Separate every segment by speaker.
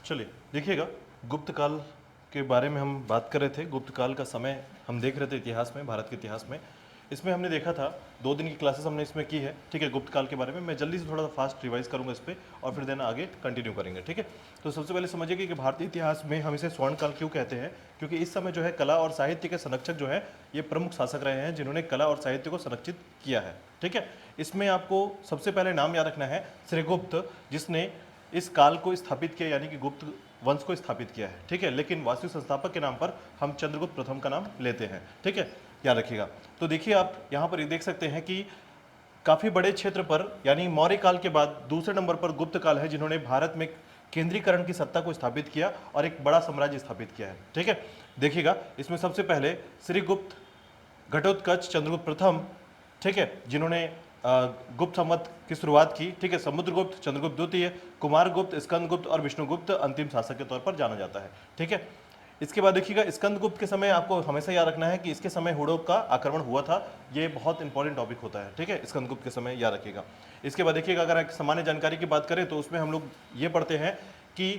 Speaker 1: चलिए देखिएगा, गुप्त काल के बारे में हम बात कर रहे थे। गुप्त काल का समय हम देख रहे थे इतिहास में, भारत के इतिहास में। इसमें हमने देखा था 2 दिन की क्लासेस हमने इसमें की है, ठीक है। गुप्त काल के बारे में मैं जल्दी से थोड़ा सा फास्ट रिवाइज करूंगा इस पर और फिर देन आगे कंटिन्यू करेंगे, ठीक है। तो सबसे पहले समझिए कि भारतीय इतिहास में हम इसे स्वर्ण काल क्यों कहते हैं, क्योंकि इस समय जो है कला और साहित्य के संरक्षक जो है ये प्रमुख शासक रहे हैं जिन्होंने कला और साहित्य को संरक्षित किया है, ठीक है। इसमें आपको सबसे पहले नाम याद रखना है श्रीगुप्त, जिसने इस काल को स्थापित किया, यानी कि गुप्त वंश को स्थापित किया है, ठीक है। लेकिन वास्तविक संस्थापक के नाम पर हम चंद्रगुप्त प्रथम का नाम लेते हैं, ठीक है, याद रखिएगा। तो देखिए आप यहाँ पर देख सकते हैं कि काफी बड़े क्षेत्र पर, यानी मौर्य काल के बाद दूसरे नंबर पर गुप्त काल है, जिन्होंने भारत में केंद्रीकरण की सत्ता को स्थापित किया और एक बड़ा साम्राज्य स्थापित किया है, ठीक है। देखिएगा इसमें सबसे पहले श्रीगुप्त, घटोत्कच, चंद्रगुप्त प्रथम, ठीक है, जिन्होंने गुप्त संवत की शुरुआत की, ठीक है। समुद्रगुप्त, चंद्रगुप्त द्वितीय, कुमारगुप्त, स्कंदगुप्त और विष्णुगुप्त अंतिम शासक के तौर पर जाना जाता है, ठीक है। इसके बाद देखिएगा स्कंदगुप्त के समय आपको हमेशा याद रखना है कि इसके समय हुड़ों का आक्रमण हुआ था। ये बहुत इंपॉर्टेंट टॉपिक होता है, ठीक है, स्कंदगुप्त के समय याद रखिएगा। इसके बाद देखिएगा अगर एक सामान्य जानकारी की बात करें तो उसमें हम लोग ये पढ़ते हैं कि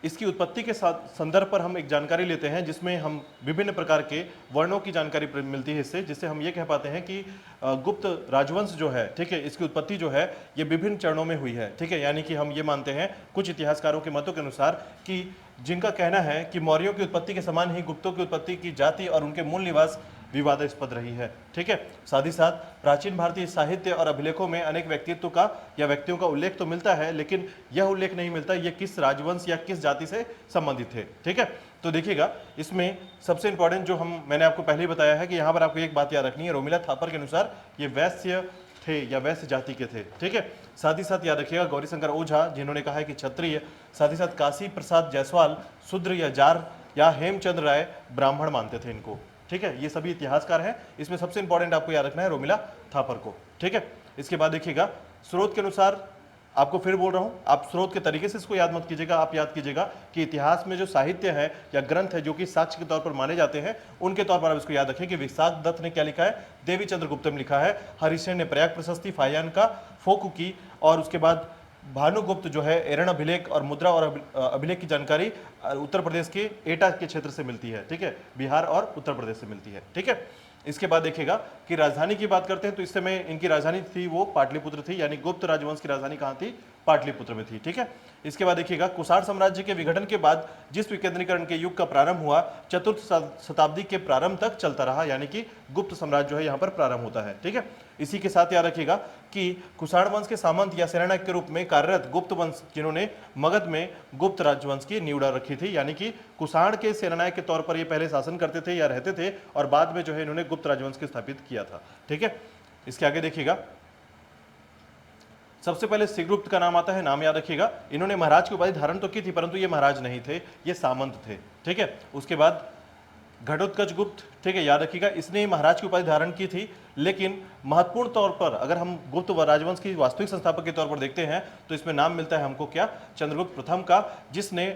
Speaker 1: इसकी उत्पत्ति के साथ संदर्भ पर हम एक जानकारी लेते हैं, जिसमें हम विभिन्न प्रकार के वर्णों की जानकारी मिलती है इससे, जिससे हम ये कह पाते हैं कि गुप्त राजवंश जो है, ठीक है, इसकी उत्पत्ति जो है ये विभिन्न चरणों में हुई है, ठीक है। यानी कि हम ये मानते हैं कुछ इतिहासकारों के मतों के अनुसार कि जिनका कहना है कि मौर्यों की उत्पत्ति के समान ही गुप्तों की उत्पत्ति की जाति और उनके मूल निवास विवादास्पद रही है, ठीक है। साथ ही साथ प्राचीन भारतीय साहित्य और अभिलेखों में अनेक व्यक्तित्व का या व्यक्तियों का उल्लेख तो मिलता है, लेकिन यह उल्लेख नहीं मिलता ये किस राजवंश या किस जाति से संबंधित थे, ठीक है। तो देखिएगा इसमें सबसे इंपॉर्टेंट जो मैंने आपको पहले ही बताया है कि यहाँ पर आपको एक बात याद रखनी है, रोमिला थापर के अनुसार ये वैश्य थे या वैश्य जाति के थे, ठीक है। साथ ही साथ याद रखिएगा गौरीशंकर ओझा, जिन्होंने कहा है कि क्षत्रिय, साथ ही साथ काशी प्रसाद जायसवाल शूद्र या जार, या हेमचंद्र राय ब्राह्मण मानते थे इनको, ठीक है। ये सभी इतिहासकार हैं। इसमें सबसे इंपॉर्टेंट आपको याद रखना है रोमिला थापर को, ठीक है। इसके बाद देखिएगा स्रोत के अनुसार, आपको फिर बोल रहा हूं, आप स्रोत के तरीके से इसको याद मत कीजिएगा, आप याद कीजिएगा कि इतिहास में जो साहित्य है या ग्रंथ है जो कि साक्ष्य के तौर पर माने जाते हैं, उनके तौर पर आप इसको याद रखें कि विशाख दत्त ने क्या लिखा है, देवी चंद्रगुप्त में लिखा है, हरिसेन ने प्रयाग प्रशस्ति, फायान का फोक की, और उसके बाद भानुगुप्त जो है एरण अभिलेख और मुद्रा और अभिलेख की जानकारी उत्तर प्रदेश के एटा के क्षेत्र से मिलती है, ठीक है, बिहार और उत्तर प्रदेश से मिलती है, ठीक है। इसके बाद देखिएगा कि राजधानी की बात करते हैं तो इस समय इनकी राजधानी थी वो पाटलिपुत्र थी, यानी गुप्त राजवंश की राजधानी कहाँ थी, पाटलिपुत्र में थी, ठीक है। इसके बाद देखिएगा कुषाण साम्राज्य के विघटन के बाद जिस विकेंद्रीकरण के युग का प्रारंभ हुआ चतुर्थ शताब्दी के प्रारंभ तक चलता रहा, यानी कि गुप्त साम्राज्य जो है यहाँ पर प्रारंभ होता है, ठीक है। इसी के साथ याद रखिएगा कि कुषाण वंश के सामंत या सेनानायक के रूप में कार्यरत गुप्त वंश, जिन्होंने मगध में गुप्त राजवंश की नींव डाल रखी थी, यानी कि कुषाण के सेनानायक के तौर पर ये पहले शासन करते थे या रहते थे और बाद में जो है इन्होंने गुप्त राजवंश को स्थापित किया था, ठीक है। इसके आगे देखिएगा सबसे पहले श्रीगुप्त का नाम आता है, नाम याद रखिएगा। इन्होंने महाराज की उपाधि धारण तो की थी परंतु ये महाराज नहीं थे, ये सामंत थे, ठीक है। उसके बाद घटोत्कच गुप्त, ठीक है, याद रखिएगा, इसने महाराज की उपाधि धारण की थी, लेकिन महत्वपूर्ण तौर पर अगर हम गुप्त राजवंश की वास्तविक संस्थापक के तौर पर देखते हैं तो इसमें नाम मिलता है हमको क्या, चंद्रगुप्त प्रथम का, जिसने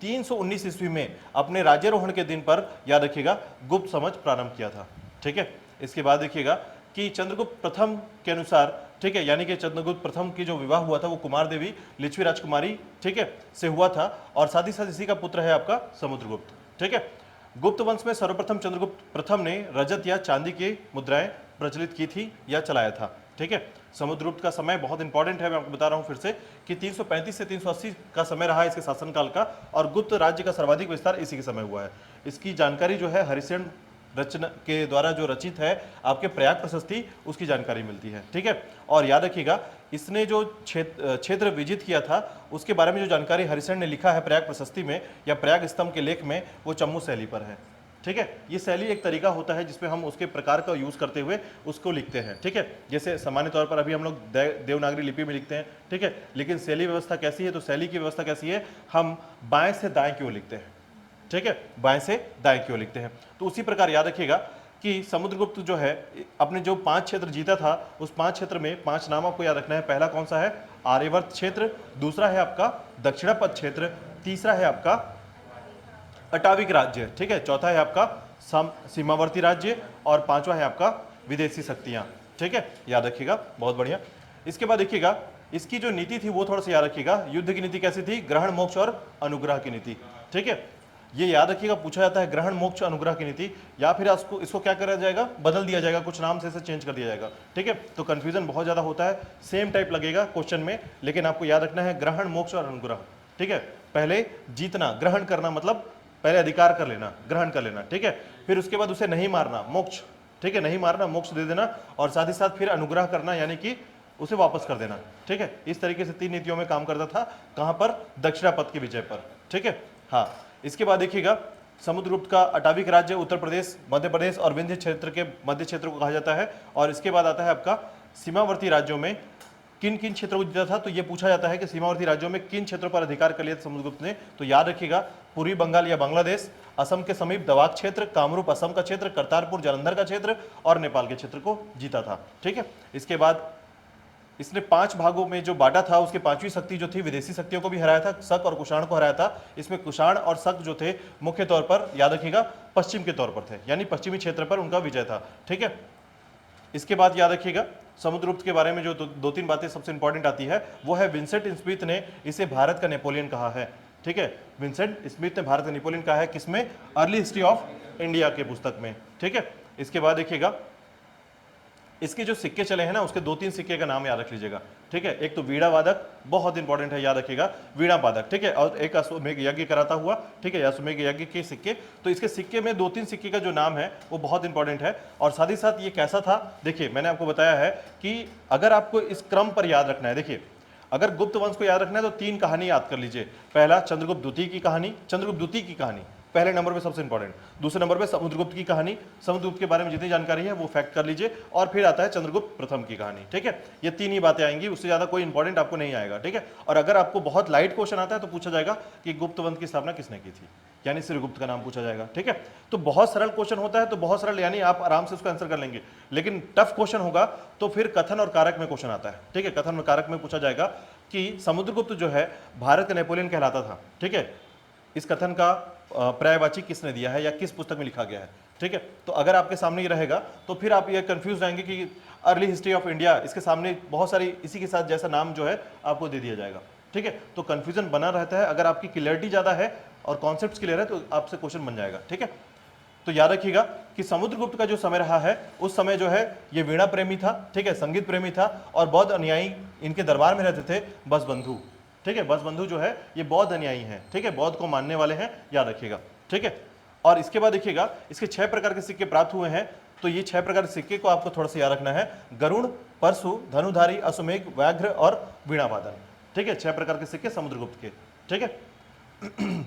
Speaker 1: 319 ईस्वी में अपने राज्यारोहण के दिन पर याद रखिएगा गुप्त समाज प्रारंभ किया था, ठीक है। इसके बाद देखिएगा कि चंद्रगुप्त प्रथम के अनुसार, ठीक है, यानी कि चंद्रगुप्त प्रथम की जो विवाह हुआ था वो कुमार देवी लिच्छवी राजकुमारी, ठीक है, से हुआ था, और साथ ही साथ इसी का पुत्र है आपका समुद्रगुप्त, ठीक है। गुप्त वंश में सर्वप्रथम चंद्रगुप्त प्रथम ने रजत या चांदी की मुद्राएं प्रचलित की थी या चलाया था, ठीक है। समुद्रगुप्त का समय बहुत इंपॉर्टेंट है, मैं आपको बता रहा हूं फिर से कि 335 से 380 का समय रहा इसके शासनकाल का, और गुप्त राज्य का सर्वाधिक विस्तार इसी के समय हुआ है। इसकी जानकारी जो है हरिसेन रचना के द्वारा जो रचित है आपके प्रयाग प्रशस्ति, उसकी जानकारी मिलती है, ठीक है। और याद रखिएगा इसने जो क्षेत्र विजित किया था उसके बारे में जो जानकारी हरिसेन ने लिखा है प्रयाग प्रशस्ति में या प्रयाग स्तंभ के लेख में, वो चम्मू शैली पर है, ठीक है। ये शैली एक तरीका होता है जिसमें हम उसके प्रकार का यूज करते हुए उसको लिखते हैं, ठीक है। जैसे सामान्य तौर पर अभी हम लोग देवनागरी लिपि में लिखते हैं, ठीक है, लेकिन शैली व्यवस्था कैसी है, तो शैली की व्यवस्था कैसी है, हम बाएं से दाएं की ओर लिखते हैं, ठीक है, बाएं से दाएं की ओर लिखते हैं। तो उसी प्रकार याद रखिएगा कि समुद्रगुप्त जो है अपने जो 5 क्षेत्र जीता था उस 5 क्षेत्र में 5 नाम आपको याद रखना है। पहला कौन सा है, आर्यवर्त क्षेत्र, दूसरा है आपका दक्षिणापथ क्षेत्र, तीसरा है आपका अटाविक राज्य, ठीक है, चौथा है आपका सीमावर्ती राज्य, और पांचवा है आपका विदेशी शक्तियां, ठीक है, याद रखिएगा, बहुत बढ़िया। इसके बाद देखिएगा इसकी जो नीति थी वो थोड़ा सा याद रखिएगा। युद्ध की नीति कैसी थी? ग्रहण, मोक्ष और अनुग्रह की नीति। ठीक है, ये याद रखिएगा, पूछा जाता है ग्रहण, मोक्ष, अनुग्रह की नीति, या फिर इसको क्या करा जाएगा, बदल दिया जाएगा, कुछ नाम से इसे चेंज कर दिया जाएगा। ठीक है, तो कंफ्यूजन बहुत ज्यादा होता है, सेम टाइप लगेगा क्वेश्चन में, लेकिन आपको याद रखना है ग्रहण, मोक्ष और अनुग्रह। ठीक है, पहले जीतना, ग्रहण करना मतलब पहले अधिकार कर लेना, ग्रहण कर लेना। ठीक है, फिर उसके बाद उसे नहीं मारना, मोक्ष। ठीक है, नहीं मारना, मोक्ष दे देना, और साथ ही साथ फिर अनुग्रह करना, यानी कि उसे वापस कर देना। ठीक है, इस तरीके से 3 नीतियों में काम करता था। कहां पर? दक्षिणापथ की विजय पर। ठीक है, हाँ, इसके बाद देखिएगा समुद्रगुप्त का अटाविक राज्य उत्तर प्रदेश, मध्य प्रदेश और विंध्य क्षेत्र के मध्य क्षेत्र को कहा जाता है। और इसके बाद आता है आपका सीमावर्ती राज्यों में किन किन क्षेत्रों को जीता था। तो ये पूछा जाता है कि सीमावर्ती राज्यों में किन क्षेत्रों पर अधिकार कर लिया समुद्रगुप्त ने। तो याद रखिएगा पूर्वी बंगाल या बांग्लादेश, असम के समीप दवाक क्षेत्र, कामरूप असम का क्षेत्र, करतारपुर जालंधर का क्षेत्र और नेपाल के क्षेत्र को जीता था। ठीक है, इसके बाद इसने 5 भागों में जो बांटा था, उसके 5वीं शक्ति जो थी विदेशी शक्तियों को भी हराया था, शक और कुषाण को हराया था। इसमें कुषाण और शक जो थे मुख्य तौर पर याद रखिएगा पश्चिम के तौर पर थे, यानी पश्चिमी क्षेत्र पर उनका विजय था। ठीक है, इसके बाद याद रखिएगा समुद्रगुप्त के बारे में जो 2-3 बातें सबसे इंपॉर्टेंट आती है वो है विंसेंट स्मिथ ने इसे भारत का नेपोलियन कहा है। ठीक है, विंसेंट स्मिथ ने भारत का नेपोलियन कहा है, किसमें? अर्ली हिस्ट्री ऑफ इंडिया के पुस्तक में। ठीक है, इसके बाद देखिएगा इसके जो सिक्के चले हैं ना, उसके 2-3 सिक्के का नाम याद रख लीजिएगा। ठीक है, एक तो वीणा वादक, बहुत इंपॉर्टेंट है, याद रखिएगा वीणा वादक। ठीक है, और एक अश्वमेघ यज्ञ कराता हुआ। ठीक है, अश्वमेघ यज्ञ के सिक्के। तो इसके सिक्के में 2-3 सिक्के का जो नाम है वो बहुत इंपॉर्टेंट है। और साथ ही साथ ये कैसा था, देखिए मैंने आपको बताया है कि अगर आपको इस क्रम पर याद रखना है, देखिए अगर गुप्त वंश को याद रखना है तो 3 कहानी याद कर लीजिए। पहला चंद्रगुप्त द्वितीय की कहानी, चंद्रगुप्त द्वितीय की कहानी पहले नंबर पे सबसे इंपॉर्टेंट। दूसरे नंबर पे समुद्रगुप्त की कहानी, समुद्रगुप्त के बारे में जितनी जानकारी है वो फैक्ट कर लीजिए। और फिर आता है चंद्रगुप्त प्रथम की कहानी। ठीक है, ये 3 ही बातें आएंगी, उससे ज्यादा कोई इंपॉर्टेंट आपको नहीं आएगा। ठीक है, और अगर आपको बहुत लाइट क्वेश्चन आता है तो पूछा जाएगा कि गुप्त वंश की स्थापना किसने की थी, यानी श्रीगुप्त का नाम पूछा जाएगा। ठीक है, तो बहुत सरल क्वेश्चन होता है, तो बहुत सरल यानी आप आराम से उसका आंसर कर लेंगे। लेकिन टफ क्वेश्चन होगा तो फिर कथन और कारक में क्वेश्चन आता है। ठीक है, कथन और कारक में पूछा जाएगा कि समुद्रगुप्त जो है भारत का नेपोलियन कहलाता था। ठीक है, इस कथन का पर्यायवाची किसने दिया है या किस पुस्तक में लिखा गया है। ठीक है, तो अगर आपके सामने ये रहेगा तो फिर आप ये कंफ्यूज रहेंगे कि अर्ली हिस्ट्री ऑफ इंडिया, इसके सामने बहुत सारी इसी के साथ जैसा नाम जो है आपको दे दिया जाएगा। ठीक है, तो कंफ्यूजन बना रहता है। अगर आपकी क्लियरिटी ज्यादा है और कॉन्सेप्ट्स क्लियर है तो आपसे क्वेश्चन बन जाएगा। ठीक है, तो याद रखिएगा कि समुद्रगुप्त का जो समय रहा है उस समय जो है ये वीणा प्रेमी था। ठीक है, संगीत प्रेमी था और बौद्ध अनुयायी इनके दरबार में रहते थे, बसबंधु। ठीक है, बसबंधु जो है ये बौद्ध अनुयायी हैं। ठीक है, बौद्ध को मानने वाले हैं, याद रखिएगा। ठीक है, और इसके बाद देखिएगा इसके 6 प्रकार के सिक्के प्राप्त हुए हैं। तो ये 6 प्रकार के सिक्के को आपको थोड़ा सा याद रखना है, गरुड़, परशु, धनुधारी, अश्वमेघ, व्याघ्र और वीणावादन। ठीक है, 6 प्रकार के सिक्के समुद्रगुप्त के। ठीक है,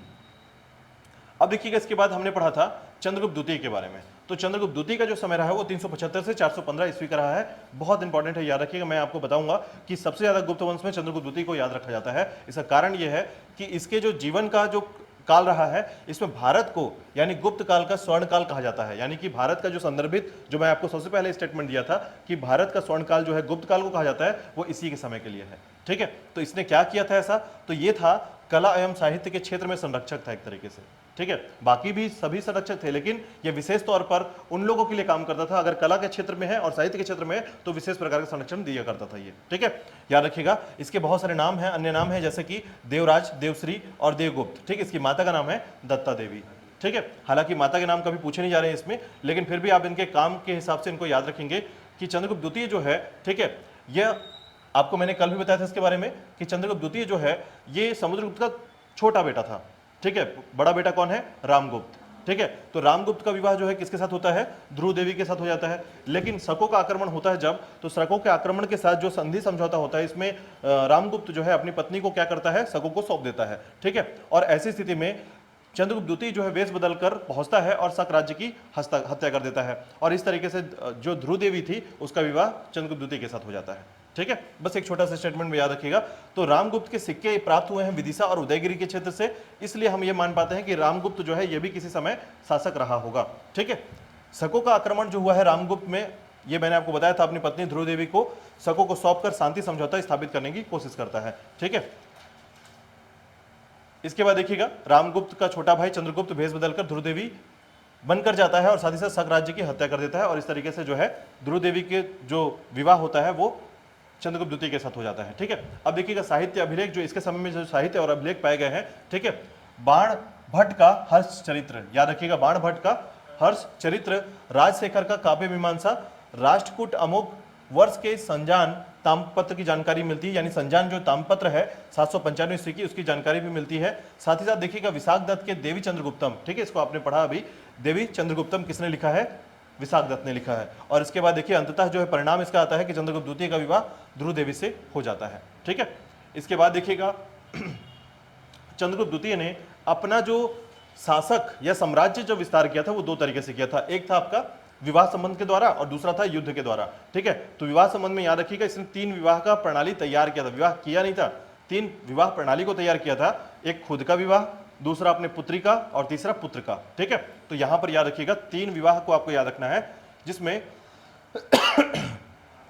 Speaker 1: अब देखिएगा इसके बाद हमने पढ़ा था चंद्रगुप्त द्वितीय के बारे में। तो चंद्रगुप्त द्वितीय का जो समय रहा है वो 375 से 415 ईस्वी का रहा है। बहुत इंपॉर्टेंट है, याद रखिएगा। मैं आपको बताऊंगा कि सबसे ज्यादा गुप्त वंश में चंद्रगुप्त द्वितीय को याद रखा जाता है। इसका कारण यह है कि इसके जो जीवन का जो काल रहा है इसमें भारत को यानी गुप्त काल का स्वर्ण काल कहा जाता है। यानी कि भारत का जो संदर्भित, जो मैं आपको सबसे पहले स्टेटमेंट दिया था कि भारत का स्वर्ण काल जो है गुप्त काल को कहा जाता है, वो इसी के समय के लिए है। ठीक है, तो इसने क्या किया था ऐसा, तो ये था कला एवं साहित्य के क्षेत्र में संरक्षक था एक तरीके से। ठीक है, बाकी भी सभी संरक्षक थे, लेकिन ये विशेष तौर पर उन लोगों के लिए काम करता था। अगर कला के क्षेत्र में है और साहित्य के क्षेत्र में है तो विशेष प्रकार का संरक्षण दिया करता था ये। ठीक है, याद रखिएगा इसके बहुत सारे नाम हैं, अन्य नाम हैं, जैसे कि देवराज, देवश्री और देवगुप्त। ठीक है, इसकी माता का नाम है दत्ता देवी। ठीक है, हालांकि माता के नाम कभी पूछे नहीं जा रहे हैं इसमें, लेकिन फिर भी आप इनके काम के हिसाब से इनको याद रखेंगे कि चंद्रगुप्त द्वितीय जो है, ठीक है, यह आपको मैंने कल भी बताया था इसके बारे में कि चंद्रगुप्त द्वितीय जो है ये समुद्रगुप्त का छोटा बेटा था। ठीक है, बड़ा बेटा कौन है, रामगुप्त। ठीक है, तो रामगुप्त का विवाह जो है किसके साथ होता है, ध्रुव देवी के साथ हो जाता है। लेकिन शकों का आक्रमण होता है जब, तो शकों के आक्रमण के साथ जो संधि समझौता होता है इसमें रामगुप्त जो है अपनी पत्नी को क्या करता है, शकों को सौंप देता है। ठीक है, और ऐसी स्थिति में चंद्रगुप्त द्वितीय जो है वेश बदलकर पहुंचता है और शक राज्य की हत्या कर देता है। और इस तरीके से जो ध्रुव देवी थी उसका विवाह चंद्रगुप्त द्वितीय के साथ हो जाता है। ठीक है, बस एक छोटा सा स्टेटमेंट में याद रखिएगा। तो रामगुप्त के सिक्के प्राप्त हुए हैं विदिशा और उदयगिरी के क्षेत्र से, इसलिए हम ये मान पाते हैं कि रामगुप्त जो है ये भी किसी समय शासक रहा होगा। ठीक है, शकों का आक्रमण जो हुआ है रामगुप्त में, ये मैंने आपको बताया था, अपनी पत्नी ध्रुव देवी को शकों को सौंपकर शांति समझौता स्थापित करने की कोशिश करता है। ठीक है, इसके बाद देखिएगा रामगुप्त का छोटा भाई चंद्रगुप्त भेष बदलकर ध्रुव देवी बनकर जाता है और साथ ही साथ शक राज्य की हत्या कर देता है। और इस तरीके से जो है ध्रुव देवी के जो विवाह होता है वो चंद्रगुप्त द्वितीय के साथ हो जाता है। ठीक है, अब देखिएगा साहित्य अभिलेख, जो इसके समय में जो साहित्य और अभिलेख पाए गए हैं, ठीक है, बाण भट्ट का हर्ष चरित्र, याद रखिएगा बाण भट्ट का हर्ष चरित्र, राजशेखर का काव्य मीमांसा, राष्ट्रकूट अमोघ वर्ष के संजान ताम्रपत्र की जानकारी मिलती है, यानी संजान जो ताम्रपत्र है 795 ईस्वी की, उसकी जानकारी भी मिलती है। साथ ही साथ देखिएगा विशाख दत्त के देवी चंद्रगुप्तम, ठीक है, इसको आपने पढ़ा अभी, देवी चंद्रगुप्तम किसने लिखा है? विशाख दत्त ने लिखा है। और इसके बाद देखिए अंततः जो है परिणाम इसका आता है कि चंद्रगुप्त द्वितीय का विवाह ध्रुव देवी से हो जाता है। ठीक है, इसके बाद देखिएगा चंद्रगुप्त द्वितीय ने अपना जो शासक या साम्राज्य जो विस्तार किया था वो दो तरीके से किया था। एक था आपका विवाह संबंध के द्वारा और दूसरा था युद्ध के द्वारा। ठीक है, तो विवाह संबंध में याद रखिएगा इसने 3 विवाह का प्रणाली तैयार किया था, विवाह किया नहीं था, 3 विवाह प्रणाली को तैयार किया था। एक खुद का विवाह, दूसरा अपने पुत्री का और तीसरा पुत्र का। ठीक है, तो यहां पर याद रखिएगा 3 विवाह को आपको याद रखना है, जिसमें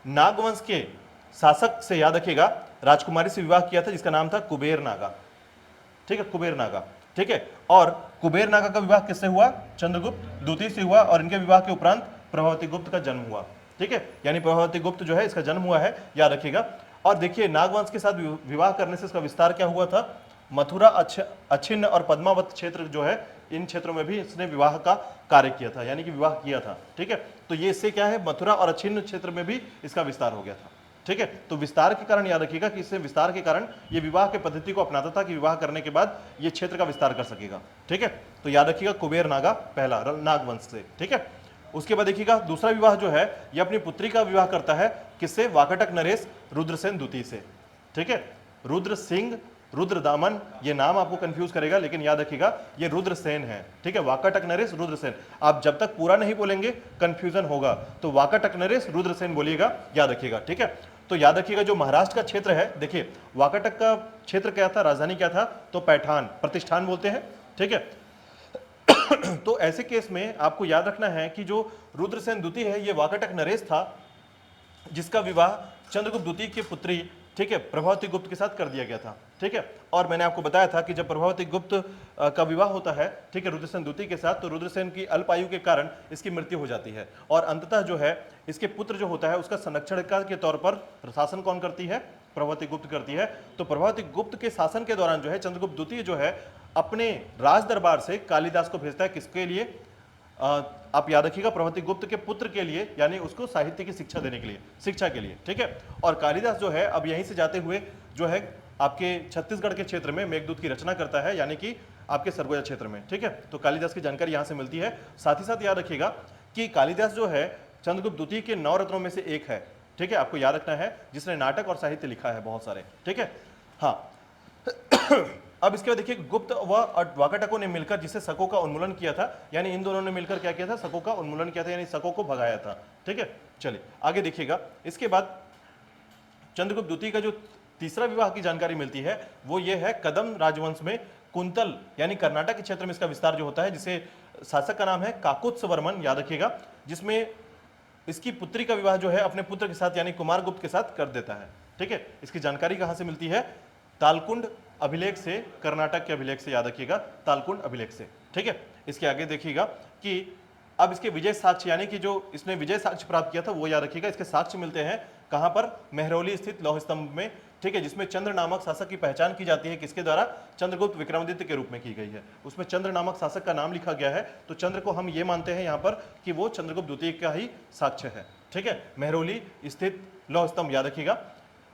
Speaker 1: नागवंश के शासक से याद रखिएगा राजकुमारी से विवाह किया था जिसका नाम था कुबेर नागा। ठीक है, कुबेर नागा। ठीक है, और कुबेर नागा का विवाह किससे हुआ? चंद्रगुप्त द्वितीय से हुआ, और इनके विवाह के उपरांत प्रभावती गुप्त का जन्म हुआ। ठीक है, यानी प्रभावती गुप्त जो है इसका जन्म हुआ है, याद रखिएगा। और देखिए नागवंश के साथ विवाह करने से इसका विस्तार क्या हुआ था? मथुरा, अच्छिन्न और पद्मावत क्षेत्र जो है, इन क्षेत्रों में भी इसने विवाह का कार्य किया था, यानी कि विवाह किया था। ठीक है, तो ये इससे क्या है, मथुरा और अच्छिन्न क्षेत्र में भी इसका विस्तार हो गया था। ठीक है, तो विस्तार के कारण याद रखिएगा कि इससे विस्तार के कारण ये विवाह के पद्धति को अपनाता था कि विवाह करने के बाद ये क्षेत्र का विस्तार कर सकेगा। ठीक है, तो याद रखिएगा कुबेर नागा पहला नागवंश से। ठीक है, उसके बाद देखिएगा दूसरा विवाह जो है ये अपनी पुत्री का विवाह करता है, किससे? वाकाटक नरेश रुद्रसेन द्वितीय से। ठीक है, रुद्र सिंह, रुद्रदामन, ये नाम आपको कंफ्यूज करेगा, लेकिन याद रखिएगा ये रुद्रसेन है। ठीक है, वाकाटक नरेश रुद्रसेन, आप जब तक पूरा नहीं बोलेंगे कंफ्यूजन होगा, तो वाकाटक नरेश रुद्रसेन बोलिएगा, याद रखिएगा। ठीक है, तो याद रखिएगा जो महाराष्ट्र का क्षेत्र है, देखिए वाकाटक का क्षेत्र क्या था, राजधानी क्या था? तो पैठान, प्रतिष्ठान बोलते हैं। ठीक है, तो ऐसे केस में आपको याद रखना है कि जो रुद्रसेन द्वितीय है ये वाकाटक नरेश था, जिसका विवाह चंद्रगुप्त द्वितीय की पुत्री, ठीक है, प्रभावती गुप्त के साथ कर दिया गया था। ठीक है, और मैंने आपको बताया था कि जब प्रभावती गुप्त का विवाह होता है, ठीक है, रुद्रसेन द्वितीय के साथ, तो रुद्रसेन की अल्प आयु के कारण इसकी मृत्यु हो जाती है, और अंततः जो है इसके पुत्र जो होता है उसका संरक्षण के तौर पर शासन कौन करती है? प्रभावती गुप्त करती है। तो प्रभावती गुप्त के शासन के दौरान जो है चंद्रगुप्त द्वितीय जो है अपने राज दरबार से कालिदास को भेजता है, किसके लिए? आप याद रखिएगा प्रभावती गुप्त के पुत्र के लिए, यानी उसको साहित्य की शिक्षा देने के लिए, शिक्षा के लिए। ठीक है, और कालिदास जो है अब यहीं से जाते हुए जो है आपके छत्तीसगढ़ के क्षेत्र में मेघदूत की रचना करता है, यानी कि आपके सरगुजा क्षेत्र में। ठीक है, तो कालिदास की जानकारी यहां से मिलती है। साथ ही साथ याद रखिएगा कि कालिदास जो है चंद्रगुप्त द्वितीय के 9 रत्नों में से एक है। ठीक है, आपको याद रखना है, जिसने नाटक और साहित्य लिखा है बहुत सारे। ठीक है, हाँ अब इसके बाद देखिए गुप्त व वाकाटकों ने मिलकर जिसे शकों का उन्मूलन किया था, यानी इन दोनों ने मिलकर क्या किया था? शकों का उन्मूलन किया था, यानी शकों को भगाया था। ठीक है, चलिए आगे देखिएगा। इसके बाद चंद्रगुप्त द्वितीय का जो तीसरा विवाह की जानकारी मिलती है वो ये है कदम राजवंश में कुंतल, यानी कर्नाटक के क्षेत्र में इसका विस्तार जो होता है, जिसे शासक का नाम है काकुत्सवर्मन, याद रखिएगा, जिसमें इसकी पुत्री का विवाह जो है अपने पुत्र के साथ यानी कुमार गुप्त के साथ कर देता है। ठीक है, इसकी जानकारी कहां से मिलती है? तालकुंड अभिलेख से, कर्नाटक के अभिलेख से, याद रखिएगा तालकुंड अभिलेख से। ठीक है, इसके आगे देखिएगा कि अब इसके विजय साक्ष्य, यानी कि जो इसने विजय साक्ष्य प्राप्त किया था वो याद रखिएगा। इसके साक्ष्य मिलते हैं कहां पर? मेहरौली स्थित लौह स्तंभ में। ठीक है, जिसमें चंद्र नामक शासक की पहचान की जाती है, किसके द्वारा? चंद्रगुप्त विक्रमादित्य के रूप में की गई है। उसमें चंद्र नामक शासक का नाम लिखा गया है, तो चंद्र को हम ये मानते हैं यहाँ पर कि वो चंद्रगुप्त द्वितीय का ही साक्ष्य है। ठीक है, मेहरौली स्थित लौह स्तंभ, याद रखिएगा।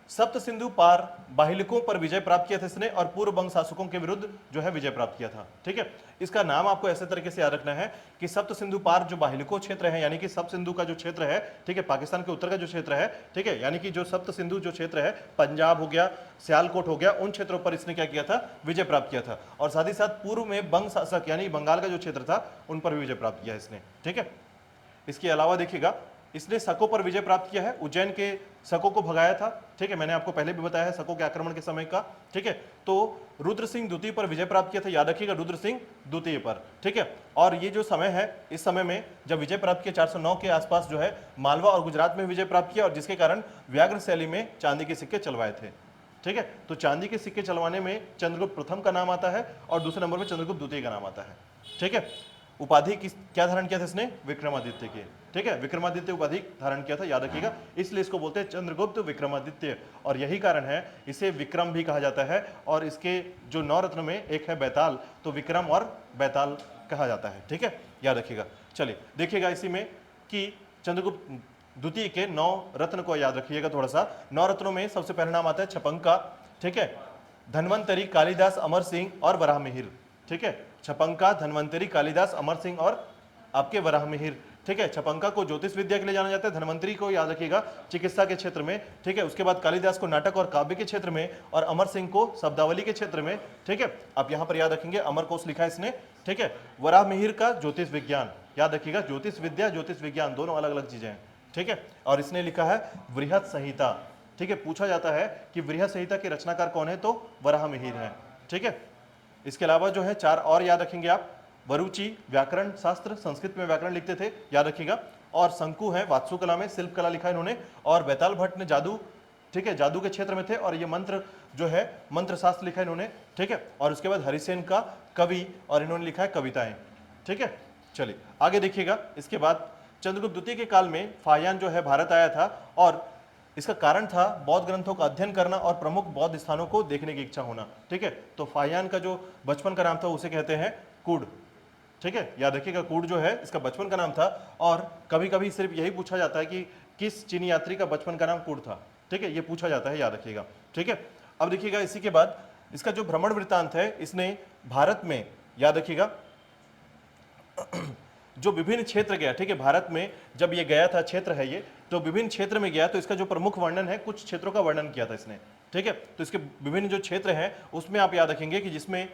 Speaker 1: सप्त सिंधु पार बाहिलिकों पर विजय प्राप्त किया था इसने, और पूर्व बंग शासकों के विरुद्ध जो है विजय प्राप्त किया था। ठीक है, इसका नाम आपको ऐसे तरीके से याद रखना है कि सप्त सिंधु पार जो बाहिलिको क्षेत्र है, यानी कि सप्त सिंधु का जो क्षेत्र है, ठीक है, पाकिस्तान के उत्तर का जो क्षेत्र है, ठीक है, यानी कि जो सप्त सिंधु जो क्षेत्र है, पंजाब हो गया, सियालकोट हो गया, उन क्षेत्रों पर इसने क्या किया था? विजय प्राप्त किया था। और साथ ही साथ पूर्व में बंग शासक यानी बंगाल का जो क्षेत्र था उन पर भी विजय प्राप्त किया इसने। ठीक है, इसके अलावा देखिएगा इसने शकों पर विजय प्राप्त किया है, उज्जैन के शकों को भगाया था। ठीक है, मैंने आपको पहले भी बताया है शकों के आक्रमण के समय का। ठीक है, तो रुद्र सिंह द्वितीय पर विजय प्राप्त किया था, याद रखिएगा रुद्र सिंह द्वितीय पर। ठीक है, और ये जो समय है, इस समय में जब विजय प्राप्त किया 409 के आसपास जो है मालवा और गुजरात में विजय प्राप्त किया, और जिसके कारण व्याघ्र शैली में चांदी के सिक्के चलवाए थे। ठीक है, तो चांदी के सिक्के चलवाने में चंद्रगुप्त प्रथम का नाम आता है और दूसरे नंबर पर चंद्रगुप्त द्वितीय का नाम आता है। ठीक है, उपाधि किस क्या धारण किया था इसने? विक्रमादित्य के, ठीक है, विक्रमादित्य उपाधि धारण किया था, याद रखिएगा, इसलिए इसको बोलते हैं चंद्रगुप्त विक्रमादित्य। और यही कारण है इसे विक्रम भी कहा जाता है। और इसके जो 9 रत्न में एक है बैताल, तो विक्रम और बैताल कहा जाता है, ठीक है, याद रखिएगा। चलिए देखिएगा इसी में कि चंद्रगुप्त द्वितीय के 9 रत्न को याद रखिएगा थोड़ा सा। 9 रत्नों में सबसे पहला नाम आता है छपंका, ठीक है, धन्वंतरी, कालिदास, अमर सिंह और वराहमिहिर, ठीक है, छपंका, धन्वंतरी, कालिदास, अमर सिंह और आपके वराहमिहिर, ठीक है। छपंका को ज्योतिष विद्या के लिए जाना जाता है, धन्वंतरी को याद रखिएगा चिकित्सा के क्षेत्र में, ठीक है, उसके बाद कालिदास को नाटक और काव्य के क्षेत्र में, और अमर सिंह को शब्दावली के क्षेत्र में, ठीक है, आप यहां पर याद रखेंगे अमर कोश लिखा है इसने, ठीक है। वराहमिहिर का ज्योतिष विज्ञान, याद रखिएगा, ज्योतिष विद्या ज्योतिष विज्ञान दोनों अलग अलग चीजें हैं, ठीक है। और इसने लिखा है वृहत संहिता, ठीक है, पूछा जाता है कि वृहत संहिता के रचनाकार कौन है, तो वराहमिहिर है, ठीक है। इसके अलावा जो है 4 और याद रखेंगे आप, वरुचि व्याकरण शास्त्र, संस्कृत में व्याकरण लिखते थे, याद रखिएगा, और शंकु है वास्तुकला में शिल्प कला लिखा है इन्होंने, और बैताल भट्ट ने जादू, ठीक है, जादू के क्षेत्र में थे, और ये मंत्र जो है मंत्र शास्त्र लिखा है इन्होंने, ठीक है। और उसके बाद हरिसेन का कवि, और इन्होंने लिखा है कविताएं, ठीक है। चलिए आगे देखिएगा, इसके बाद चंद्रगुप्त द्वितीय के काल में फाहियान जो है भारत आया था, और इसका कारण था बौद्ध ग्रंथों का अध्ययन करना और प्रमुख बौद्ध स्थानों को देखने की इच्छा होना, ठीक है। तो फाहियान का जो बचपन का नाम था उसे कहते हैं कूड, ठीक है, याद रखिएगा, कूड जो है इसका बचपन का नाम था। और कभी कभी सिर्फ यही पूछा जाता है कि किस चीनी यात्री का बचपन का नाम कूड था, ठीक है, ये पूछा जाता है, याद रखिएगा, ठीक है। अब देखिएगा इसी के बाद इसका जो भ्रमण वृत्तांत है, इसने भारत में, याद रखिएगा, जो विभिन्न क्षेत्र गया, ठीक है, भारत में जब ये गया था, क्षेत्र है ये, तो विभिन्न क्षेत्र में गया, तो इसका जो प्रमुख वर्णन है, कुछ क्षेत्रों का वर्णन किया था इसने, ठीक है। तो इसके विभिन्न जो क्षेत्र हैं उसमें आप याद रखेंगे कि जिसमें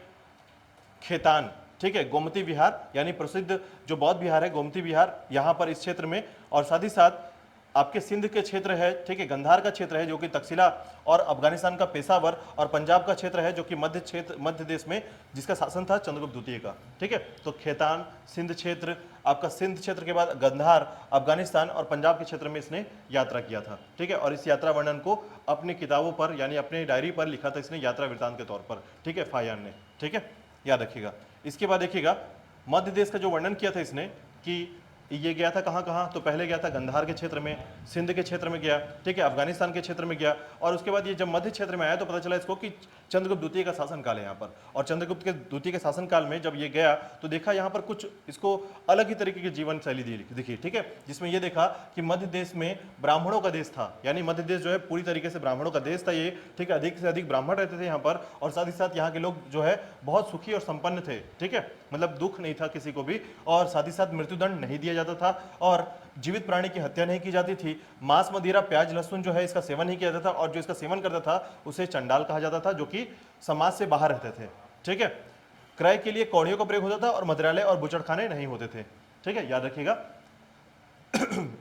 Speaker 1: खेतान, ठीक है, गोमती विहार, यानी प्रसिद्ध जो बौद्ध विहार है गोमती विहार, यहाँ पर इस क्षेत्र में, और साथ ही साथ आपके सिंध के क्षेत्र है, ठीक है, गंधार का क्षेत्र है जो कि तक्षशिला, और अफगानिस्तान का पेशावर, और पंजाब का क्षेत्र है जो कि मध्य क्षेत्र, मध्य देश में, जिसका शासन था चंद्रगुप्त द्वितीय का, ठीक है। तो खेतान, सिंध क्षेत्र, आपका सिंध क्षेत्र के बाद गंधार, अफगानिस्तान और पंजाब के क्षेत्र में इसने यात्रा किया था, ठीक है। और इस यात्रा वर्णन को अपनी किताबों पर, यानी अपनी डायरी पर लिखा था इसने यात्रा वृत्तांत के तौर पर, ठीक है, फाहियान ने, ठीक है, याद रखिएगा। इसके बाद देखिएगा मध्य देश का जो वर्णन किया था इसने कि ये गया था कहाँ कहाँ, तो पहले गया था गंधार के क्षेत्र में, सिंध के क्षेत्र में गया, ठीक है, अफगानिस्तान के क्षेत्र में गया, और उसके बाद ये जब मध्य क्षेत्र में आया तो पता चला इसको कि चंद्रगुप्त द्वितीय का शासनकाल है यहाँ पर। और चंद्रगुप्त के द्वितीय के शासनकाल में जब ये गया तो देखा यहाँ पर कुछ इसको अलग ही तरीके की जीवन शैली दिखी, ठीक है, जिसमें ये देखा कि मध्य देश में ब्राह्मणों का देश था, यानी मध्य देश जो है पूरी तरीके से ब्राह्मणों का देश था ये, ठीक है, अधिक से अधिक ब्राह्मण रहते थे यहाँ पर, और साथ ही साथ यहाँ के लोग जो है बहुत सुखी और संपन्न थे, ठीक है, मतलब दुख नहीं था किसी को भी, और साथ ही साथ मृत्युदंड नहीं दिया जाता था, और जीवित प्राणी की हत्या नहीं की जाती थी, मांस मदिरा प्याज लहसुन जो है इसका सेवन नहीं किया जाता था, और जो इसका सेवन करता था उसे चंडाल कहा जाता था, जो कि समाज से बाहर रहते थे, ठीक है। क्रय के लिए कौड़ियों का प्रयोग होता था, और मदिरालय और बुचड़खाने नहीं होते थे, ठीक है, याद रखिएगा।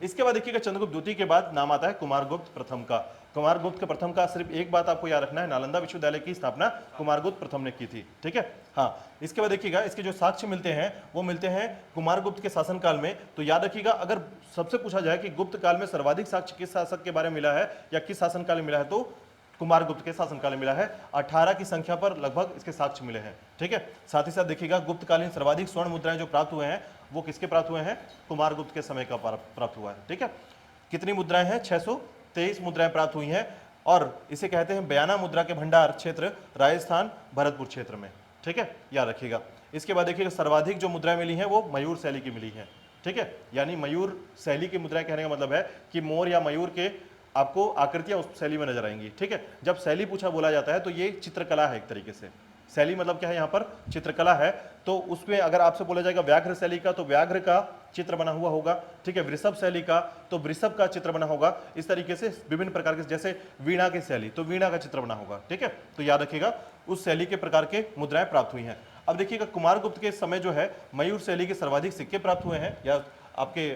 Speaker 1: इसके बाद देखिएगा चंद्रगुप्त द्वितीय के बाद नाम आता है कुमारगुप्त प्रथम का। कुमारगुप्त के प्रथम का सिर्फ एक बात आपको याद रखना है, नालंदा विश्वविद्यालय की स्थापना कुमारगुप्त प्रथम ने की थी, ठीक है। हाँ, इसके बाद देखिएगा इसके जो साक्ष्य मिलते हैं वो मिलते हैं कुमारगुप्त के शासनकाल में। तो याद रखिएगा, अगर सबसे पूछा जाए कि गुप्त काल में सर्वाधिक साक्ष्य किस शासक के बारे में मिला है या किस शासनकाल में मिला है, तो कुमारगुप्त के शासनकाल में मिला है। 18 की संख्या पर लगभग इसके साक्ष्य मिले हैं, ठीक है। साथ ही साथ देखिएगा गुप्तकालीन सर्वाधिक स्वर्ण मुद्राएं जो प्राप्त हुए हैं वो किसके प्राप्त हुए हैं, कुमारगुप्त के समय का प्राप्त हुआ है, ठीक है। कितनी मुद्राएं हैं, 623 मुद्राएं प्राप्त हुई हैं, और इसे कहते हैं बयाना मुद्रा के भंडार क्षेत्र, राजस्थान भरतपुर क्षेत्र में, ठीक है, याद रखिएगा। इसके बाद देखिएगा सर्वाधिक जो मुद्राएं मिली हैं वो मयूर शैली की मिली हैं, ठीक है, यानी मयूर शैली की मुद्राएं कहने का मतलब है कि मोर या मयूर के आपको आकृतियां उस शैली में नजर आएंगी, ठीक है। जब शैली पूछा बोला जाता है तो ये चित्रकला है एक तरीके से, शैली मतलब क्या है, यहाँ पर चित्रकला है। तो उसमें अगर आपसे बोला जाएगा व्याघ्र शैली का, तो व्याघ्र का चित्र बना हुआ होगा, ठीक है, वृषभ शैली का तो वृषभ का चित्र बना होगा, इस तरीके से विभिन्न प्रकार के, जैसे वीणा की शैली तो वीणा का चित्र बना होगा, ठीक है। तो याद रखिएगा उस शैली के प्रकार के मुद्राएं प्राप्त हुई हैं। अब देखिएगा कुमारगुप्त के समय जो है मयूर शैली के सर्वाधिक सिक्के प्राप्त हुए हैं, या आपके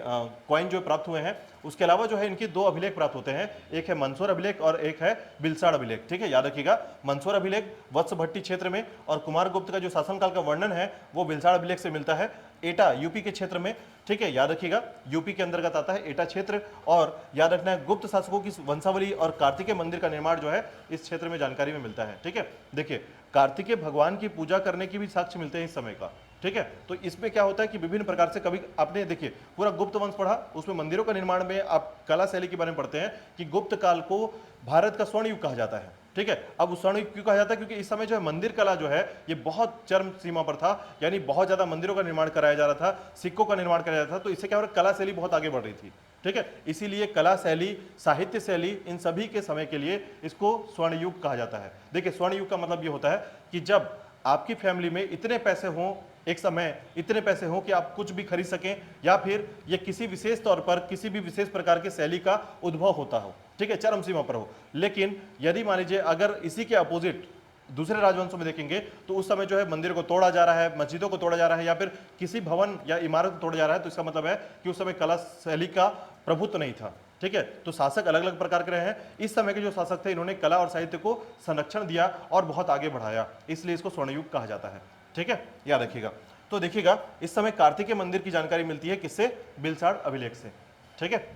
Speaker 1: कॉइन जो प्राप्त हुए हैं। उसके अलावा जो है इनके 2 अभिलेख प्राप्त होते हैं, एक है मंदसौर अभिलेख और एक है बिलसाड़ अभिलेख, ठीक है, याद रखिएगा। मंदसौर अभिलेख वत्सभट्टी क्षेत्र में, और कुमारगुप्त का जो शासनकाल का वर्णन है वो बिलसाड़ अभिलेख से मिलता है, एटा यूपी के क्षेत्र में, ठीक है, याद रखिएगा यूपी के अंतर्गत आता है एटा क्षेत्र। और याद रखना है गुप्त शासकों की वंशावली और कार्तिकेय मंदिर का निर्माण जो है इस क्षेत्र में जानकारी में मिलता है, ठीक है। देखिए कार्तिकेय भगवान की पूजा करने की भी साक्ष्य मिलते हैं इस समय का, ठीक है। तो इसमें क्या होता है कि विभिन्न प्रकार से, कभी आपने देखिए पूरा गुप्त वंश पढ़ा, उसमें मंदिरों का निर्माण में आप कला शैली के बारे में पढ़ते हैं कि गुप्त काल को भारत का स्वर्ण युग कहा जाता है, ठीक है। अब उस स्वर्ण युग क्यों कहा जाता है? क्योंकि इस समय जो है मंदिर कला जो है ये बहुत चरम सीमा पर था, यानी बहुत ज्यादा मंदिरों का निर्माण कराया जा रहा था, सिक्कों का निर्माण कराया जा रहा था, तो इससे क्या हो रहा है, कला शैली बहुत आगे बढ़ रही थी, ठीक है। इसीलिए कला शैली, साहित्य शैली, इन सभी के समय के लिए इसको स्वर्ण युग कहा जाता है। देखिए स्वर्ण युग का मतलब ये होता है कि जब आपकी फैमिली में इतने पैसे हों, एक समय इतने पैसे हों कि आप कुछ भी खरीद सकें, या फिर ये किसी विशेष तौर पर किसी भी विशेष प्रकार की शैली का उद्भव होता हो, ठीक है, चरम सीमा पर हो। लेकिन यदि मान लीजिए अगर इसी के अपोजिट दूसरे राजवंशों में देखेंगे तो उस समय जो है मंदिरों को तोड़ा जा रहा है, मस्जिदों को तोड़ा जा रहा है, या फिर किसी भवन या इमारत को तोड़ा जा रहा है, तो इसका मतलब है कि उस समय कला शैली का प्रभुत्व नहीं था, ठीक है। तो शासक अलग अलग प्रकार के रहे हैं। इस समय के जो शासक थे इन्होंने कला और साहित्य को संरक्षण दिया और बहुत आगे बढ़ाया, इसलिए इसको स्वर्ण युग कहा जाता है, ठीक है, याद रखिएगा। तो देखिएगा इस समय कार्तिकेय मंदिर की जानकारी मिलती है किससे? बिलसाड़ अभिलेख से, ठीक है।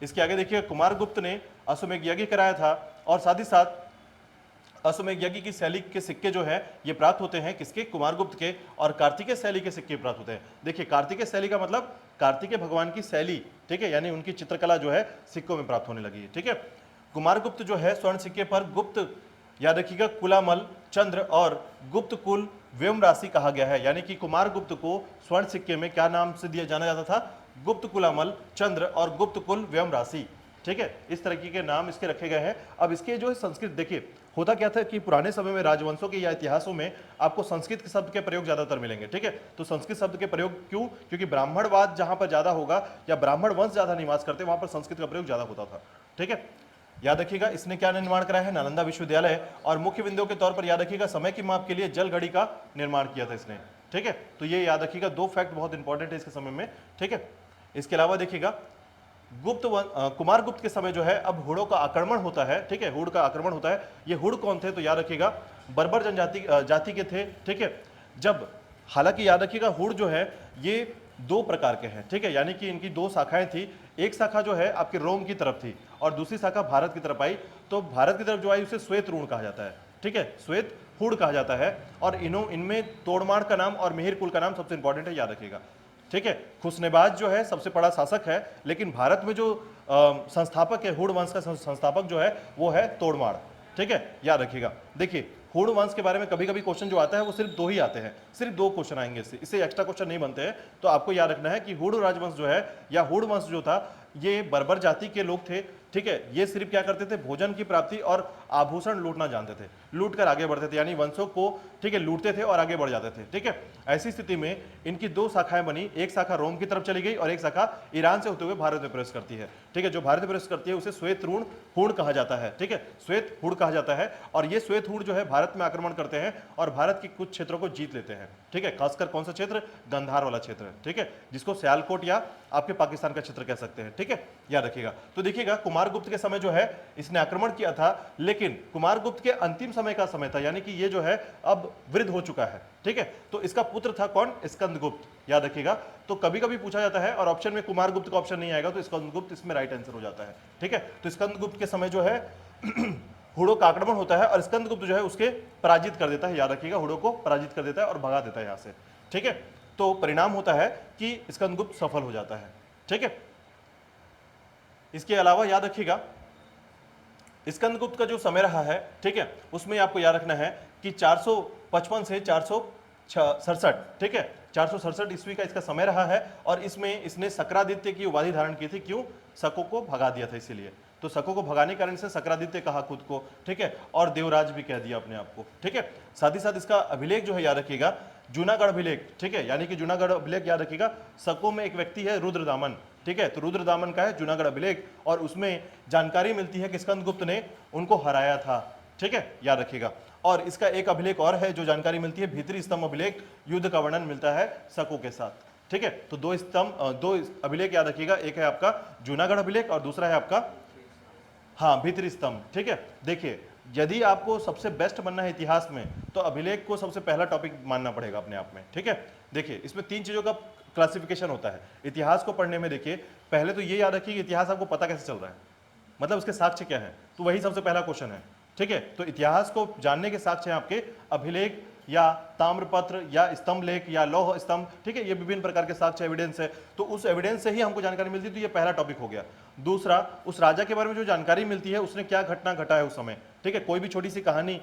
Speaker 1: इसके आगे देखिए कुमारगुप्त ने अश्वमेध यज्ञ कराया था, और साथ ही साथ अश्वमेध यज्ञ की शैली के सिक्के जो है ये प्राप्त होते हैं किसके? कुमारगुप्त के। और कार्तिकेय शैली के सिक्के प्राप्त होते हैं। देखिए कार्तिकेय शैली का मतलब कार्तिकेय भगवान की शैली, ठीक है, यानी उनकी चित्रकला जो है सिक्कों में प्राप्त होने लगी है, ठीक है। कुमारगुप्त जो है स्वर्ण सिक्के पर गुप्त, याद रखिएगा, कुलामल, चंद्र और गुप्त कुल व्योम राशि कहा गया है, यानी कि कुमारगुप्त को स्वर्ण सिक्के में क्या नाम से दिया जाना जाता था? गुप्त कुलामल, चंद्र और गुप्त कुल व्योम राशि, ठीक है, इस तरीके के नाम इसके रखे गए हैं। अब इसके जो है संस्कृत, देखिए होता क्या था कि पुराने समय में राजवंशों के या इतिहासों में आपको संस्कृत के शब्द के प्रयोग ज्यादातर मिलेंगे, ठीक है। तो संस्कृत शब्द के प्रयोग क्यों? क्योंकि ब्राह्मणवाद जहां पर ज्यादा होगा या ब्राह्मण वंश ज्यादा निवास करते वहां पर संस्कृत का प्रयोग ज्यादा होता था, ठीक है। याद रखिएगा इसने क्या निर्माण कराया है? नालंदा विश्वविद्यालय। और मुख्य बिंदुओं के तौर पर याद रखिएगा समय की माप के लिए जल घड़ी का निर्माण किया था इसने, ठीक है। तो ये याद रखिएगा, दो फैक्ट बहुत इंपॉर्टेंट है इसके समय में, ठीक है। इसके अलावा देखिएगा कुमारगुप्त के समय जो है अब हुड़ों का आक्रमण होता है, ठीक है, हुड़ का आक्रमण होता है। ये हुड़ कौन थे? तो याद रखिएगा बर्बर जनजाति जाति के थे, ठीक है। जब, हालांकि याद रखिएगा हुड़ जो है ये दो प्रकार के हैं, ठीक है, यानी कि इनकी दो शाखाएं थी। एक शाखा जो है आपके रोम की तरफ थी और दूसरी शाखा भारत की तरफ आई। तो भारत की तरफ जो आई उसे श्वेत ऋण कहा जाता है, ठीक है, श्वेत हुड़ कहा जाता है। और इनमें तोड़माड़ का नाम और मिहिर कुल का नाम सबसे इंपॉर्टेंट है, याद रखिएगा, ठीक है। खुशनेबाज जो है सबसे बड़ा शासक है, लेकिन भारत में जो संस्थापक है, हुड़ वंश का संस्थापक जो है वो है तोड़माड़, ठीक है, याद रखिएगा। देखिए हुड़ वंश के बारे में कभी कभी क्वेश्चन जो आता है वो सिर्फ दो ही आते हैं, सिर्फ दो क्वेश्चन आएंगे, इससे एक्स्ट्रा क्वेश्चन नहीं बनते हैं। तो आपको याद रखना है कि हुड़ राजवंश जो है या हुड़ वंश जो था ये बर्बर जाति के लोग थे, ठीक है। ये सिर्फ क्या करते थे? भोजन की प्राप्ति और आभूषण लूटना जानते थे, लूट कर आगे बढ़ते थे, यानी वंशों को, ठीक है, लूटते थे और आगे बढ़ जाते थे, ठीक है। ऐसी स्थिति में इनकी दो शाखाएं बनी, एक शाखा रोम की तरफ चली गई और एक शाखा ईरान से होते हुए भारत में प्रवेश करती है, ठीक है। जो भारत में प्रवेश करती है उसे श्वेत ऋण हुड़ कहा जाता है, ठीक है, श्वेत हुड़ कहा जाता है। और ये श्वेत हुड़ जो है भारत में आक्रमण करते हैं और भारत के कुछ क्षेत्रों को जीत लेते हैं, ठीक है। खासकर कौन सा क्षेत्र? गंधार वाला क्षेत्र, ठीक है, जिसको सियालकोट या आपके पाकिस्तान का क्षेत्र कह सकते हैं, ठीक है, याद रखिएगा। तो देखिएगा कुमारगुप्त के समय जो है इसने आक्रमण किया था, लेकिन कुमारगुप्त के अंतिम समय का समय था, यानी कि ये जो है अब वृद्ध हो चुका है, ठीक है। तो इसका पुत्र था कौन? स्कंदगुप्त, याद रखिएगा। तो कभी कभी पूछा जाता है और ऑप्शन में कुमारगुप्त का ऑप्शन नहीं आएगा तो स्कंदगुप्त इसमें राइट आंसर हो जाता है, ठीक है। तो स्कंदगुप्त के समय जो है हुड़ों का आक्रमण होता है और स्कंदगुप्त जो है उसके पराजित कर देता है, याद रखिएगा, हुड़ों को पराजित कर देता है और भगा देता है यहां से, ठीक है। तो परिणाम होता है कि स्कंदगुप्त सफल हो जाता है, ठीक है। इसके अलावा याद रखिएगा स्कंदगुप्त का जो समय रहा है, ठीक है, उसमें आपको याद रखना है कि 455 से 467, ठीक है, 467 ईस्वी का इसका समय रहा है। और इसमें इसने सक्रादित्य की उपाधि धारण की थी, क्यों? शकों को भगा दिया था इसीलिए। तो शकों को भगाने के कारण से सक्रादित्य कहा खुद को, ठीक है, और देवराज भी कह दिया अपने आप को, ठीक है। साथ ही साथ इसका अभिलेख जो है याद रखिएगा जूनागढ़ अभिलेख, ठीक है, यानी कि जूनागढ़ अभिलेख याद रखिएगा, शकों में एक व्यक्ति है रुद्रदामन, ठीक है, तो रुद्रदामन का है जूनागढ़ अभिलेख और उसमें जानकारी मिलती है कि स्कंदगुप्त ने उनको हराया था, ठीक है, याद रखिएगा। और इसका एक अभिलेख और है जो जानकारी मिलती है, भीतरी स्तंभ अभिलेख, युद्ध का वर्णन मिलता है शकों के साथ, ठीक है। तो दो अभिलेख याद रखिएगा, एक है आपका जूनागढ़ अभिलेख और दूसरा है आपका, हाँ, भीतरी स्तंभ, ठीक है। देखिए यदि आपको सबसे बेस्ट बनना है इतिहास में तो अभिलेख को सबसे पहला टॉपिक मानना पड़ेगा अपने आप में, ठीक है। देखिए इसमें तीन चीजों का क्लासिफिकेशन होता है इतिहास को पढ़ने में। देखिए पहले तो ये याद रखिए कि इतिहास आपको पता कैसे चल रहा है, मतलब उसके साक्ष्य क्या है, तो वही सबसे पहला क्वेश्चन है, ठीक है। तो इतिहास को जानने के साक्ष्य हैं आपके अभिलेख या ताम्रपत्र या स्तंभ लेख या लौह स्तंभ, ठीक है, ये विभिन्न प्रकार के साक्ष्य एविडेंस है, तो उस एविडेंस से ही हमको जानकारी मिलती है। तो ये पहला टॉपिक हो गया। दूसरा, उस राजा के बारे में जो जानकारी मिलती है उसने क्या घटना घटा है उस समय, ठीक है, कोई भी छोटी सी कहानी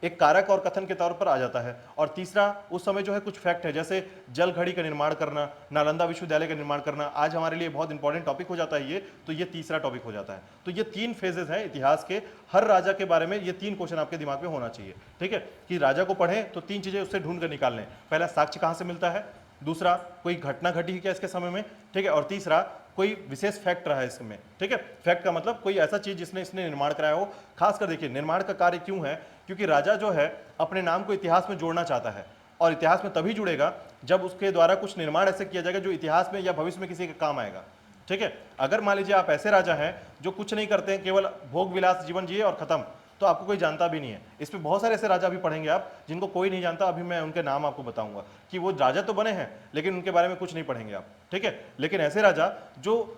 Speaker 1: एक कारक और कथन के तौर पर आ जाता है। और तीसरा, उस समय जो है कुछ फैक्ट है, जैसे जल घड़ी का निर्माण करना, नालंदा विश्वविद्यालय का निर्माण करना, आज हमारे लिए बहुत इंपॉर्टेंट टॉपिक हो जाता है ये, तो ये तीसरा टॉपिक हो जाता है। तो ये 3 फेजेस हैं इतिहास के, हर राजा के बारे में ये 3 क्वेश्चन आपके दिमाग में होना चाहिए, ठीक है, कि राजा को पढ़ें तो 3 चीजें उससे ढूंढ कर निकाल लें। पहला, साक्ष्य कहां से मिलता है, दूसरा, कोई घटना घटी है क्या इसके समय में, ठीक है, और तीसरा, कोई विशेष फैक्ट रहा है इसमें, ठीक है। फैक्ट का मतलब कोई ऐसा चीज जिसने इसने निर्माण कराया हो। खासकर देखिए, निर्माण का कार्य क्यों है, क्योंकि राजा जो है अपने नाम को इतिहास में जोड़ना चाहता है, और इतिहास में तभी जुड़ेगा जब उसके द्वारा कुछ निर्माण ऐसे किया जाएगा जो इतिहास में या भविष्य में किसी के काम आएगा, ठीक है। अगर मान लीजिए आप ऐसे राजा हैं जो कुछ नहीं करते हैं, केवल भोग विलास जीवन जिए और खत्म, तो आपको कोई जानता भी नहीं है। इसमें बहुत सारे ऐसे राजा भी पढ़ेंगे आप जिनको कोई नहीं जानता, अभी मैं उनके नाम आपको बताऊंगा कि वो राजा तो बने हैं लेकिन उनके बारे में कुछ नहीं पढ़ेंगे आप, ठीक है। लेकिन ऐसे राजा जो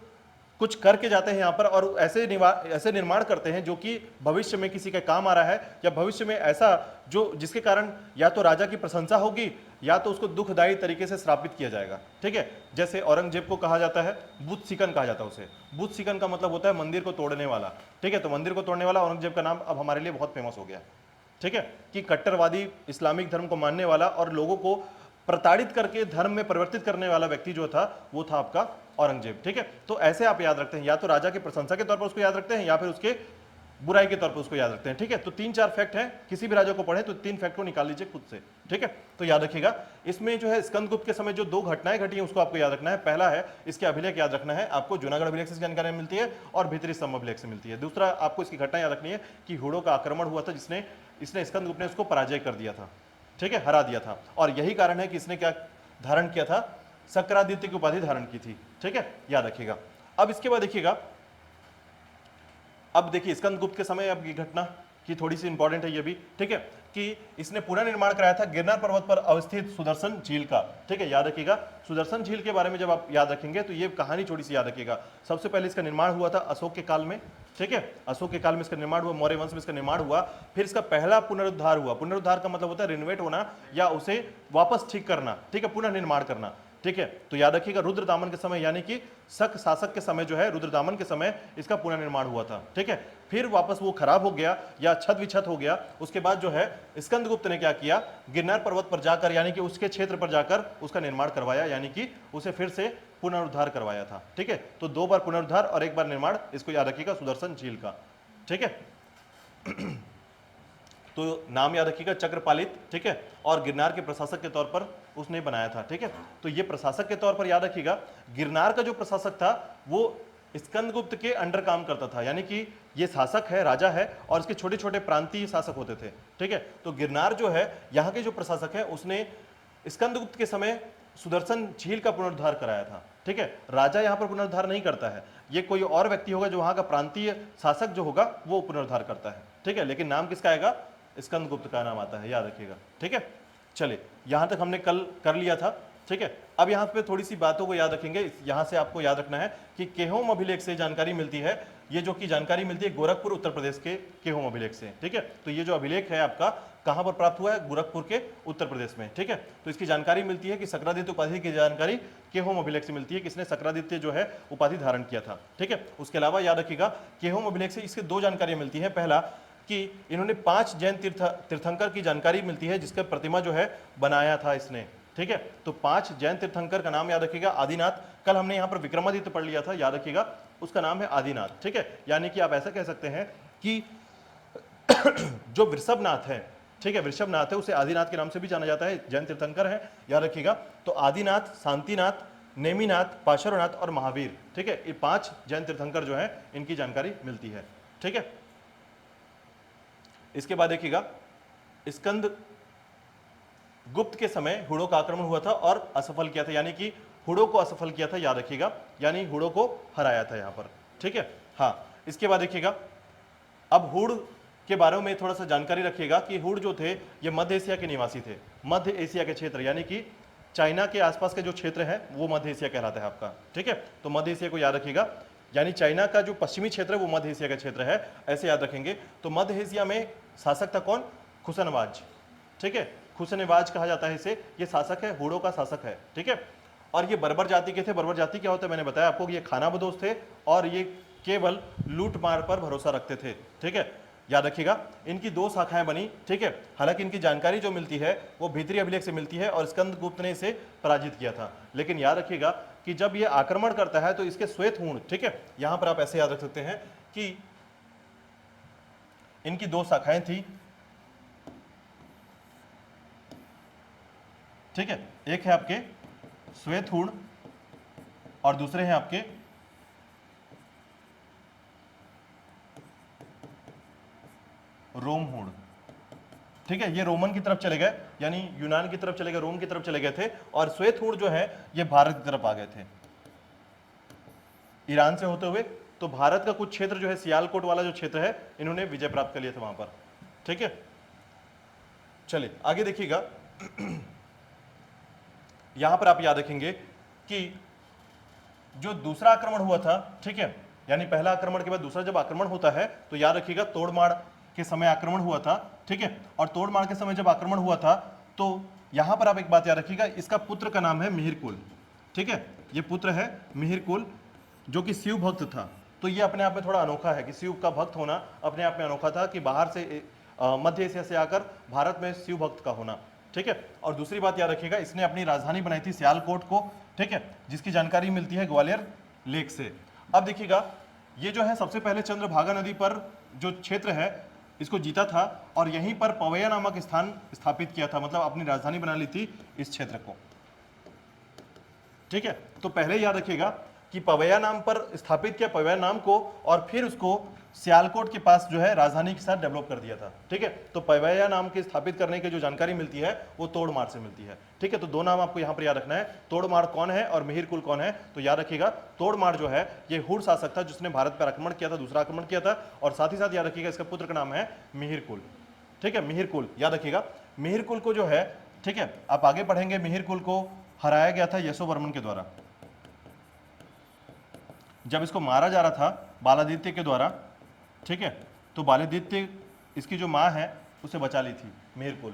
Speaker 1: कुछ करके जाते हैं यहाँ पर और ऐसे निर्माण करते हैं जो कि भविष्य में किसी के काम आ रहा है, या भविष्य में ऐसा जो जिसके कारण या तो राजा की प्रशंसा होगी या तो उसको दुखदायी तरीके से श्रापित किया जाएगा, ठीक है। जैसे औरंगजेब को कहा जाता है बुत सिकन कहा जाता है उसे। बुत सिकन का मतलब होता है मंदिर को तोड़ने वाला, ठीक है। तो मंदिर को तोड़ने वाला औरंगजेब का नाम अब हमारे लिए बहुत फेमस हो गया, ठीक है, कि कट्टरवादी इस्लामिक धर्म को मानने वाला और लोगों को प्रताड़ित करके धर्म में परिवर्तित करने वाला व्यक्ति जो था वो था आपका औरंगजेब, ठीक है। तो ऐसे आप याद रखते हैं, या तो राजा की प्रशंसा के तौर पर उसको याद रखते हैं या फिर उसके बुराई के तौर पर उसको याद रखते हैं, ठीक है। तो 3-4 फैक्ट हैं, किसी भी राजा को पढ़े तो 3 फैक्ट को निकाल लीजिए खुद से, ठीक है। तो याद रखिएगा, इसमें जो है स्कंदगुप्त के समय जो 2 घटनाएं घटी हैं उसको आपको याद रखना है। पहला है इसके अभिलेख याद रखना है, आपको जूनागढ़ अभिलेख से जानकारी मिलती है और भीतरी स्तंभ अभिलेख से मिलती है। दूसरा, आपको इसकी घटना याद रखनी है कि हुड़ों का आक्रमण हुआ था जिसने स्कंदगुप्त ने उसको पराजय कर दिया था, ठीक है, हरा दिया था, और यही कारण है कि इसने क्या धारण किया था, सक्रादित्य की उपाधि धारण की थी, ठीक है, याद रखिएगा। अब इसके बाद देखिएगा, अब देखिए स्कंदगुप्त के समय अब की घटना की थोड़ी सी इंपॉर्टेंट है ये भी, ठीक है, कि इसने पुनर्निर्माण कराया था गिरनार पर्वत पर अवस्थित सुदर्शन झील का, ठीक है, याद रखिएगा। सुदर्शन झील के बारे में जब आप याद रखेंगे तो ये कहानी थोड़ी सी याद रखिएगा। सबसे पहले इसका निर्माण हुआ था अशोक के काल में, ठीक है, अशोक के काल में इसका निर्माण हुआ, मौर्य वंश में इसका निर्माण हुआ, फिर इसका पहला पुनरुद्धार हुआ। पुनरुद्धार का मतलब होता है रिनोवेट होना या उसे वापस ठीक करना, ठीक है, पुनर्निर्माण करना, ठीक है। तो याद रखिएगा रुद्रदामन के समय यानी कि शक शासक के समय जो है रुद्रदामन के समय इसका पुनर्निर्माण हुआ था, ठीक है। फिर वापस वो खराब हो गया या छत विछत हो गया, उसके बाद जो है स्कंदगुप्त ने क्या किया, गिरनार पर्वत पर जाकर यानी कि उसके क्षेत्र पर जाकर उसका निर्माण करवाया, यानी कि उसे फिर से पुनरुद्धार करवाया था, ठीक है। तो 2 बार पुनरुद्धार और 1 बार निर्माण, इसको याद रखिएगा सुदर्शन झील का, ठीक है। तो नाम याद रखिएगा चक्रपालित, ठीक है, और गिरनार के प्रशासक के तौर पर उसने बनाया था, ठीक है। तो ये प्रशासक के तौर पर याद रखिएगा, गिरनार का जो प्रशासक था वो स्कंदगुप्त के अंडर काम करता था, यानी कि ये शासक है, राजा है, और इसके छोटे छोटे प्रांतीय शासक होते थे, ठीक है। तो गिरनार जो है यहाँ के जो प्रशासक है उसने स्कंदगुप्त के समय सुदर्शन झील का पुनरुद्धार कराया था, ठीक है। राजा यहाँ पर पुनरुद्धार नहीं करता है, ये कोई और व्यक्ति होगा जो वहाँ का प्रांतीय शासक जो होगा वो पुनरुद्धार करता है, ठीक है। लेकिन नाम किसका आएगा, स्कंदगुप्त का नाम आता है, याद रखिएगा, ठीक है। चलिए, यहाँ तक हमने कल कर लिया था, ठीक है। अब यहाँ पे थोड़ी सी बातों को याद रखेंगे। यहाँ से आपको याद रखना है कि केहोम अभिलेख से जानकारी मिलती है, ये जो कि जानकारी मिलती है गोरखपुर उत्तर प्रदेश के केहोम अभिलेख से, ठीक है। तो ये जो अभिलेख है आपका कहाँ पर प्राप्त हुआ है, गोरखपुर के उत्तर प्रदेश में, ठीक है। तो इसकी जानकारी मिलती है कि सक्रादित्य उपाधि की जानकारी केहोम अभिलेख से मिलती है, किसने सक्रादित्य जो है उपाधि धारण किया था, ठीक है। उसके अलावा याद रखिएगा केहोम अभिलेख से इसके 2 जानकारियां मिलती है। पहला कि इन्होंने 5 जैन तीर्थंकर की जानकारी मिलती है जिसका प्रतिमा जो है बनाया था इसने, ठीक है। तो 5 जैन तीर्थंकर का नाम याद रखिएगा, आदिनाथ। कल हमने यहाँ पर विक्रमादित्य पढ़ लिया था, याद रखिएगा, उसका नाम है आदिनाथ, ठीक है। यानी कि आप ऐसा कह सकते हैं कि जो वृषभनाथ है, ठीक है, वृषभनाथ है, उसे आदिनाथ के नाम से भी जाना जाता है, जैन तीर्थंकर है, याद रखिएगा। तो आदिनाथ, शांतिनाथ, नेमिनाथ, पार्श्वनाथ और महावीर, ठीक है, ये 5 जैन तीर्थंकर जो है इनकी जानकारी मिलती है, ठीक है। इसके बाद देखिएगा स्कंद गुप्त के समय हुड़ों का आक्रमण हुआ था और असफल किया था, यानी कि हुड़ों को असफल किया था, याद रखिएगा, यानी हुड़ों को हराया था यहाँ पर, ठीक है। हाँ, इसके बाद देखिएगा, अब हुड़ के बारे में थोड़ा सा जानकारी रखिएगा कि हुड़ जो थे ये मध्य एशिया के निवासी थे, मध्य एशिया के क्षेत्र, यानी कि चाइना के आसपास के जो क्षेत्र है वो मध्य एशिया कहलाता है आपका, ठीक है। तो मध्य एशिया को याद रखिएगा, यानी चाइना का जो पश्चिमी क्षेत्र है वो मध्य एशिया का क्षेत्र है, ऐसे याद रखेंगे। तो मध्य एशिया में शासक था कौन, खुसनवाज, ठीक है। खुशनेवाज कहा जाता है इसे, ये शासक है, हुड़ों का शासक है, ठीक है। और ये बर्बर जाति के थे। बर्बर जाति क्या होता है मैंने बताया आपको कि ये खानाबदोश थे और ये केवल लूट मार पर भरोसा रखते थे, ठीक है, याद रखिएगा। इनकी दो शाखाएं बनी, ठीक है। हालांकि इनकी जानकारी जो मिलती है वो भीतरी अभिलेख से मिलती है और स्कंदगुप्त ने इसे पराजित किया था। लेकिन याद रखिएगा कि जब ये आक्रमण करता है तो इसके श्वेत हूण, ठीक है, यहां पर आप ऐसे याद रख सकते हैं कि इनकी दो शाखाएं थी, ठीक है। एक है आपके श्वेत हूण और दूसरे हैं आपके रोम हूण, ठीक है। ये रोमन की तरफ चले गए, यानी यूनान की तरफ चले गए, रोम की तरफ चले गए थे। और श्वेत हूण जो है ये भारत की तरफ आ गए थे ईरान से होते हुए। तो भारत का कुछ क्षेत्र जो है, सियालकोट वाला जो क्षेत्र है, इन्होंने विजय प्राप्त कर लिया था वहां पर, ठीक है। चलिए आगे देखिएगा। यहां पर आप याद रखेंगे कि जो दूसरा आक्रमण हुआ था, ठीक है, यानी पहला आक्रमण के बाद दूसरा जब आक्रमण होता है तो याद रखिएगा तोड़माड़ के समय आक्रमण हुआ था, ठीक है। और तोड़माड़ के समय जब आक्रमण हुआ था तो यहां पर आप एक बात याद रखिएगा, इसका पुत्र का नाम है मिहिरकुल, ठीक है। ये पुत्र है मिहिरकुल जो कि शिव भक्त था। तो ये अपने आप में थोड़ा अनोखा है कि शिव का भक्त होना अपने आप में अनोखा था कि बाहर से मध्य एशिया से आकर भारत में शिव भक्त का होना, ठीक है। और दूसरी बात याद रखिएगा, इसने अपनी राजधानी बनाई थी सियालकोट को, ठीक है, जिसकी जानकारी मिलती है ग्वालियर लेक से। अब देखिएगा ये जो है सबसे पहले चंद्रभागा नदी पर जो क्षेत्र है इसको जीता था और यहीं पर पवैया नामक स्थान स्थापित किया था, मतलब अपनी राजधानी बना ली थी इस क्षेत्र को, ठीक है। तो पहले याद रखिएगा कि पवैया नाम पर स्थापित किया पवैया नाम को और फिर उसको सियालकोट के पास जो है राजधानी के साथ डेवलप कर दिया था, ठीक है। तो पवैया नाम के स्थापित करने की जो जानकारी मिलती है वो तोड़माड़ से मिलती है, ठीक है। तो दो नाम आपको यहाँ पर याद रखना है, तोड़माड़ कौन है और मिहिरकुल कौन है। तो याद रखिएगा तोड़माड़ जो है ये हुड़ शासक था जिसने भारत पर आक्रमण किया था, दूसरा आक्रमण किया था। और साथ ही साथ याद रखिएगा इसका पुत्र का नाम है मिहिरकुल, ठीक है, मिहिरकुल याद रखिएगा। मिहिरकुल को जो है, ठीक है, आप आगे पढ़ेंगे, मिहिरकुल को हराया गया था यशोवर्मन के द्वारा। जब इसको मारा जा रहा था बालादित्य के द्वारा, ठीक है, तो बालादित्य इसकी जो माँ है उसे बचा ली थी मिहिरकुल,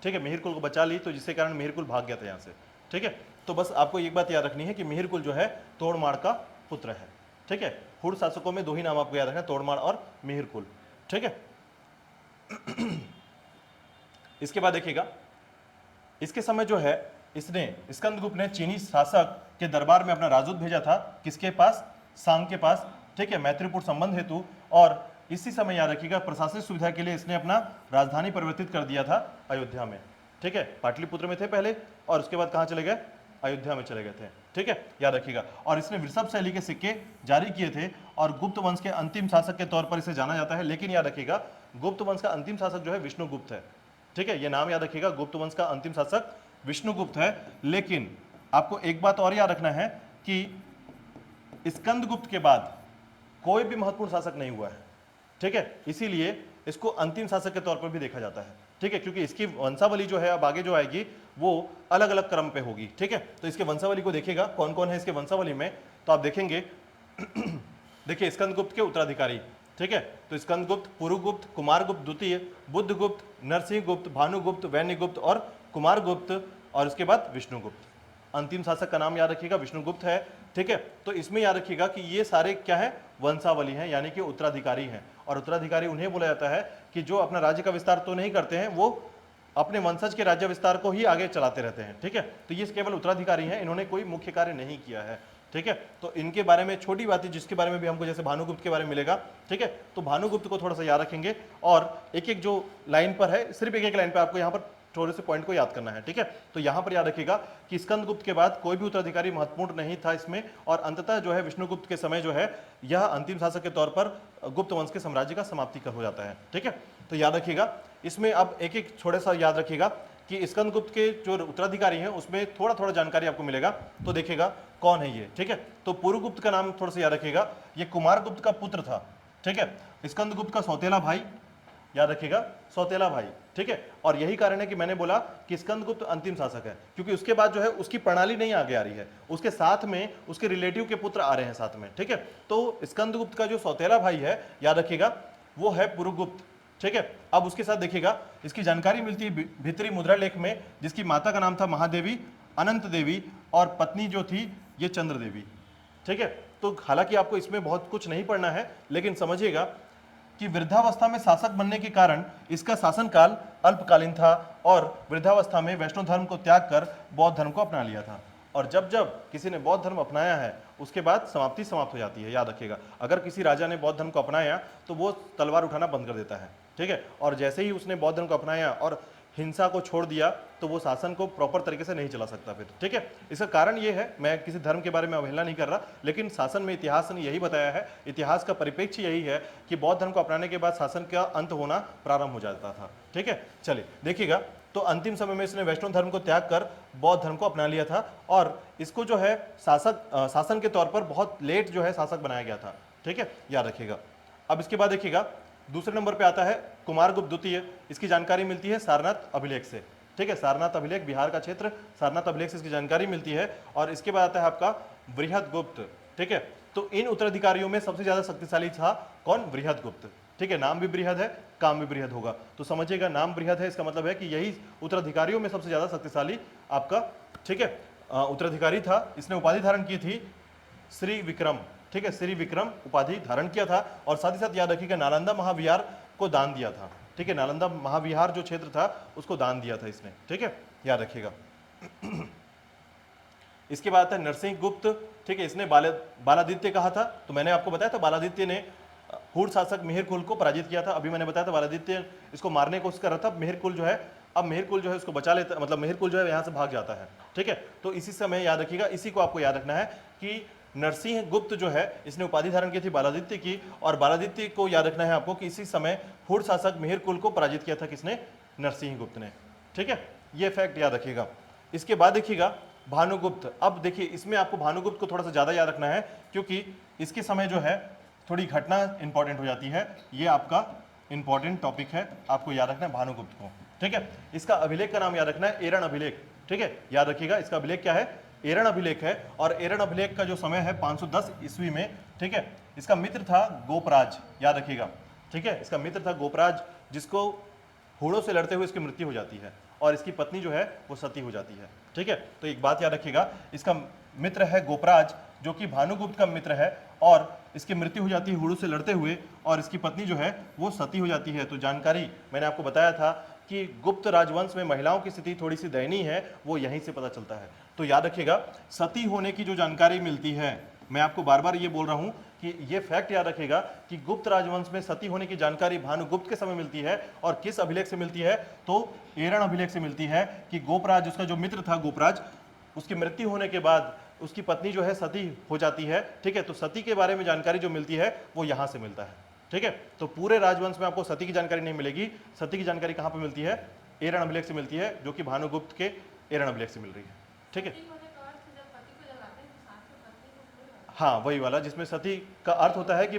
Speaker 1: ठीक है, मिहिरकुल को बचा ली, तो जिसके कारण मिहिरकुल भाग गया था यहाँ से, ठीक है। तो बस आपको एक बात याद रखनी है कि मिहिरकुल जो है तोड़माड़ का पुत्र है, ठीक है। हुड़ शासकों में दो ही नाम आपको याद रखना है, तोड़माड़ और मिहिरकुल, ठीक है। इसके बाद देखिएगा इसके समय जो है इसने स्कंदगुप्त ने चीनी शासक के दरबार में अपना राजदूत भेजा था, किसके पास, सांग के पास, ठीक है, मैत्रीपूर्ण संबंध हेतु। और इसी समय याद रखिएगा प्रशासनिक सुविधा के लिए इसने अपना राजधानी परिवर्तित कर दिया था अयोध्या में, ठीक है। पाटलिपुत्र में थे पहले और उसके बाद कहां चले गए, अयोध्या में चले गए थे, ठीक है, याद रखिएगा। और इसने वृषभ शैली के सिक्के जारी किए थे और गुप्त वंश के अंतिम शासक के तौर पर इसे जाना जाता है। लेकिन याद रखिएगा गुप्त वंश का अंतिम शासक जो है विष्णुगुप्त है, ठीक है, ये नाम याद रखिएगा, गुप्त वंश का अंतिम शासक विष्णुगुप्त है। लेकिन आपको एक बात और याद रखना है कि स्कंदगुप्त के बाद कोई भी महत्वपूर्ण शासक नहीं हुआ है, ठीक है, इसीलिए इसको अंतिम शासक के तौर पर भी देखा जाता है, ठीक है, क्योंकि इसकी वंशावली जो है अब आगे जो आएगी वो अलग अलग क्रम पे होगी, ठीक है। तो इसके वंशावली को देखिएगा कौन कौन है इसके वंशावली में, तो आप देखेंगे देखिए स्कंदगुप्त के उत्तराधिकारी, ठीक है, तो स्कंदगुप्त, पुरुगुप्त, कुमारगुप्त द्वितीय, बुद्धगुप्त, नरसिंहगुप्त, भानुगुप्त, वैन्यगुप्त और कुमारगुप्त, और उसके बाद विष्णुगुप्त। अंतिम शासक का नाम याद रखिएगा विष्णुगुप्त है, ठीक है। तो इसमें याद रखिएगा कि ये सारे क्या है, वंशावली हैं, यानी कि उत्तराधिकारी हैं। और उत्तराधिकारी उन्हें बोला जाता है कि जो अपना राज्य का विस्तार तो नहीं करते हैं, वो अपने वंशज के राज्य विस्तार को ही आगे चलाते रहते हैं, ठीक है। तो ये केवल उत्तराधिकारी हैं, इन्होंने कोई मुख्य कार्य नहीं किया है, ठीक है। तो इनके बारे में छोटी बात है जिसके बारे में भी हमको जैसे भानुगुप्त के बारे में मिलेगा, ठीक है। तो भानुगुप्त को थोड़ा सा याद रखेंगे और एक एक जो लाइन पर है, सिर्फ एक एक लाइन पर आपको यहाँ पर थोड़े से पॉइंट को याद करना है, ठीक है। तो यहां पर याद रखिएगा कि स्कंदगुप्त के बाद कोई भी उत्तराधिकारी महत्वपूर्ण नहीं था इसमें, और अंततः जो है विष्णुगुप्त के समय जो है यह अंतिम शासक के तौर पर गुप्त वंश के साम्राज्य का समाप्ति कर हो जाता है, ठीक है। तो याद रखिएगा इसमें अब एक एक थोड़ा सा याद रखिएगा कि स्कंदगुप्त के जो उत्तराधिकारी हैं उसमें थोड़ा थोड़ा जानकारी आपको मिलेगा। तो देखिएगा कौन है ये, ठीक है। तो पुरुगुप्त का नाम थोड़ा सा याद रखिएगा, ये कुमारगुप्त का पुत्र था, ठीक है, स्कंदगुप्त का सौतेला भाई, याद रखिएगा सौतेला भाई, ठीक है। और यही कारण है कि मैंने बोला कि स्कंदगुप्त अंतिम शासक है, क्योंकि उसके बाद जो है उसकी प्रणाली नहीं आगे आ रही है, उसके साथ में उसके रिलेटिव के पुत्र आ रहे हैं साथ में, ठीक है। तो स्कंदगुप्त का जो सौतेला भाई है याद रखिएगा वो है पुरुगुप्त, ठीक है। अब उसके साथ देखिएगा इसकी जानकारी मिलती है भित्री मुद्रा लेख में, जिसकी माता का नाम था महादेवी, अनंत देवी, और पत्नी जो थी ये चंद्र देवी। ठीक है। तो हालांकि आपको इसमें बहुत कुछ नहीं पढ़ना है, लेकिन समझिएगा कि वृद्धावस्था में शासक बनने के कारण इसका शासनकाल अल्पकालीन था और वृद्धावस्था में वैष्णव धर्म को त्याग कर बौद्ध धर्म को अपना लिया था। और जब जब किसी ने बौद्ध धर्म अपनाया है उसके बाद समाप्त हो जाती है, याद रखिएगा। अगर किसी राजा ने बौद्ध धर्म को अपनाया तो वो तलवार उठाना बंद कर देता है, ठीक है। और जैसे ही उसने बौद्ध धर्म को अपनाया और हिंसा को छोड़ दिया तो वो शासन को प्रॉपर तरीके से नहीं चला सकता फिर, ठीक है। इसका कारण ये है, मैं किसी धर्म के बारे में अवहेलना नहीं कर रहा, लेकिन शासन में इतिहास ने यही बताया है, इतिहास का परिप्रेक्ष्य यही है कि बौद्ध धर्म को अपनाने के बाद शासन का अंत होना प्रारंभ हो जाता था, ठीक है। चलिए देखिएगा, तो अंतिम समय में इसने वैष्णव धर्म को त्याग कर बौद्ध धर्म को अपना लिया था और इसको जो है शासन के तौर पर बहुत लेट जो है शासक बनाया गया था, ठीक है, याद रखिएगा। अब इसके बाद देखिएगा दूसरे नंबर पे आता है कुमारगुप्त द्वितीय। इसकी जानकारी मिलती है सारनाथ अभिलेख से, ठीक है। सारनाथ अभिलेख बिहार का क्षेत्र, सारनाथ अभिलेख से इसकी जानकारी मिलती है। और इसके बाद आता है आपका बृहदगुप्त, ठीक है। तो इन उत्तराधिकारियों में सबसे ज्यादा शक्तिशाली था कौन? बृहदगुप्त, ठीक है। नाम भी बृहद है, काम भी बृहद होगा, तो समझिएगा नाम बृहद है, इसका मतलब है कि यही उत्तराधिकारियों में सबसे ज्यादा शक्तिशाली आपका, ठीक है, उत्तराधिकारी था। इसने उपाधि धारण की थी श्री विक्रम, ठीक है, श्री विक्रम उपाधि धारण किया था। और साथ ही साथ याद रखिएगा नालंदा महाविहार को दान दिया था, ठीक है। नालंदा महाविहार जो क्षेत्र था उसको दान दिया था इसने, ठीक है, याद रखिएगा। इसके बाद आता है नरसिंह गुप्त, ठीक है। इसने बालादित्य कहा था, तो मैंने आपको बताया था बालादित्य ने हुड़ शासक मिहिर कुल को पराजित किया था। अभी मैंने बताया था बालादित्य इसको मारने की कोशिश कर रहा था, मिहिर कुल जो है, अब मिहिर कुल जो है उसको बचा लेता, मतलब मिहिर कुल जो है यहाँ से भाग जाता है, ठीक है। तो इसी समय याद रखिएगा, इसी को आपको याद रखना है कि नरसिंह गुप्त जो है इसने उपाधि धारण की थी बालादित्य की, और बालादित्य को याद रखना है आपको कि इसी समय हुड़ शासक मिहिर कुल को पराजित किया था किसने? नरसिंह गुप्त ने, ठीक है। ये फैक्ट याद रखिएगा। इसके बाद देखिएगा भानुगुप्त। अब देखिए इसमें आपको भानुगुप्त को थोड़ा सा ज्यादा याद रखना है क्योंकि इसके समय जो है थोड़ी घटना इंपॉर्टेंट हो जाती है। ये आपका इंपॉर्टेंट टॉपिक है, आपको याद रखना है भानुगुप्त को, ठीक है। इसका अभिलेख का नाम याद रखना है एरण अभिलेख, ठीक है, याद रखिएगा। इसका अभिलेख क्या है? एरण अभिलेख है। और एरण अभिलेख का जो समय है 510 ईस्वी में, ठीक है। इसका मित्र था गोपराज, याद रखिएगा, ठीक है। इसका मित्र था गोपराज, जिसको हुड़ों से लड़ते हुए इसकी मृत्यु हो जाती है और इसकी पत्नी जो है वो सती हो जाती है, ठीक है। तो एक बात याद रखिएगा, इसका मित्र है गोपराज जो कि भानुगुप्त का मित्र है, और इसकी मृत्यु हो जाती है हुड़ों से लड़ते हुए, और इसकी पत्नी जो है वो सती हो जाती है। तो जानकारी मैंने आपको बताया था कि गुप्त राजवंश में महिलाओं की स्थिति थोड़ी सी दयनीय है, वो यहीं से पता चलता है। तो याद रखिएगा, सती होने की जो जानकारी मिलती है, मैं आपको बार बार ये बोल रहा हूं कि ये फैक्ट याद रखिएगा कि गुप्त राजवंश में सती होने की जानकारी भानुगुप्त के समय मिलती है। और किस अभिलेख से मिलती है? तो एरण अभिलेख से मिलती है कि गोपराज, उसका जो मित्र था गोपराज, उसकी मृत्यु होने के बाद उसकी पत्नी जो है सती हो जाती है, ठीक है। तो सती के बारे में जानकारी जो मिलती है वो यहां से मिलता है, ठीक है। तो पूरे राजवंश में आपको सती की जानकारी नहीं मिलेगी। सती की जानकारी कहां पे मिलती है? एरण अभिलेख से मिलती है, जो कि भानुगुप्त के एरण अभिलेख से मिल रही है, ठीक है। हाँ, वही वाला जिसमें सती का अर्थ होता है कि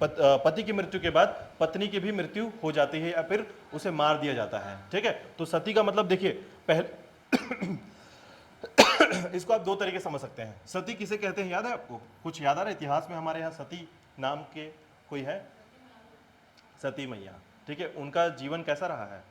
Speaker 1: पति की मृत्यु के बाद पत्नी की भी मृत्यु हो जाती है या फिर उसे मार दिया जाता है, ठीक है। तो सती का मतलब देखिए, पहले इसको आप दो तरीके समझ सकते हैं। सती किसे कहते हैं याद है आपको? कुछ याद आ रहा है? इतिहास में हमारे यहाँ सती नाम के कोई है? सती मैया, ठीक है। उनका जीवन कैसा रहा है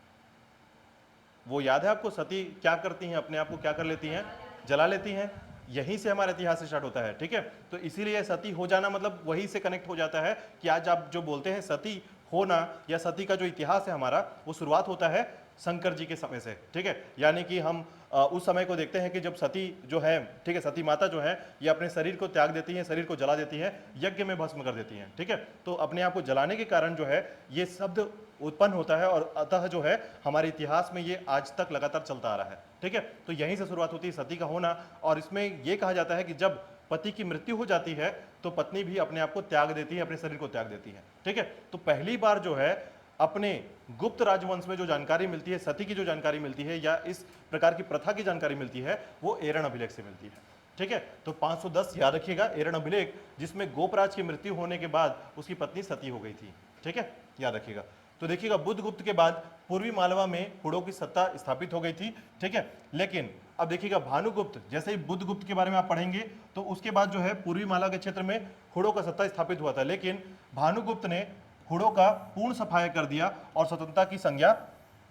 Speaker 1: वो याद है आपको? सती क्या करती हैं? अपने आप को क्या कर लेती हैं? जला लेती हैं। यहीं से हमारा इतिहास स्टार्ट होता है, ठीक है। तो इसीलिए सती हो जाना मतलब वही से कनेक्ट हो जाता है कि आज आप जो बोलते हैं सती होना या सती का जो इतिहास है हमारा, वो शुरुआत होता है शंकर जी के समय से, ठीक है। यानी कि हम उस समय को देखते हैं कि जब सती जो है, ठीक है, सती माता जो है ये अपने शरीर को त्याग देती हैं, शरीर को जला देती हैं, यज्ञ में भस्म कर देती हैं, ठीक है। तो अपने आप को जलाने के कारण जो है ये शब्द उत्पन्न होता है और अतः जो है हमारे इतिहास में ये आज तक लगातार चलता आ रहा है, ठीक है। तो यहीं से शुरुआत होती है सती का होना। और इसमें यह कहा जाता है कि जब पति की मृत्यु हो जाती है तो पत्नी भी अपने आप को त्याग देती है, अपने शरीर को त्याग देती है, ठीक है। तो पहली बार जो है अपने गुप्त राजवंश में जो जानकारी मिलती है, सती की जो जानकारी मिलती है या इस प्रकार की प्रथा की जानकारी मिलती है, वो एरण अभिलेख से मिलती है, ठीक है। तो 510 याद रखिएगा, एरण अभिलेख, जिसमें गोपराज की मृत्यु होने के बाद उसकी पत्नी सती हो गई थी, ठीक है, याद रखिएगा। तो देखिएगा बुद्धगुप्त के बाद पूर्वी मालवा में हुड़ों की सत्ता स्थापित हो गई थी, ठीक है। लेकिन अब देखिएगा भानुगुप्त, जैसे ही बुद्धगुप्त के बारे में आप पढ़ेंगे तो उसके बाद जो है पूर्वी मालवा के क्षेत्र में हुड़ों का सत्ता स्थापित हुआ था। लेकिन भानुगुप्त ने हुड़ों का पूर्ण सफाया कर दिया और स्वतंत्रता की संज्ञा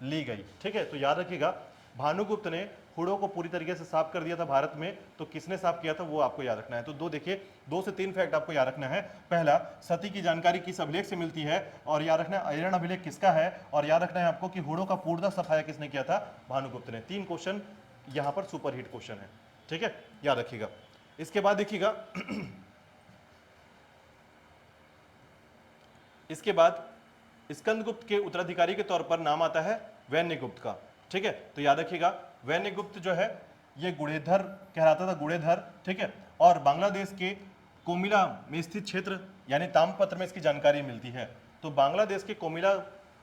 Speaker 1: ली गई। ठीक है, तो याद रखिएगा भानुगुप्त ने हुड़ों को पूरी तरीके से साफ कर दिया था भारत में, तो किसने साफ किया था वो आपको याद रखना है। तो देखिए 2 से 3 फैक्ट आपको याद रखना है। पहला, सती की जानकारी किस अभिलेख से मिलती है, और याद रखना है अयरण अभिलेख किसका है, और याद रखना है आपको कि हुड़ों का पूर्णतः सफाया किसने किया था, भानुगुप्त ने। 3 क्वेश्चन यहां पर सुपरहिट क्वेश्चन है। ठीक है, याद रखिएगा। इसके बाद देखिएगा इसके बाद स्कंदगुप्त के उत्तराधिकारी के तौर पर नाम आता है वैन्यगुप्त का। ठीक है, तो याद रखिएगा वैन्यगुप्त जो है ये गुणेधर कहलाता था, गुणेधर। ठीक है, और बांग्लादेश के कोमिला में स्थित क्षेत्र यानी ताम्रपत्र में इसकी जानकारी मिलती है। तो बांग्लादेश के कोमिला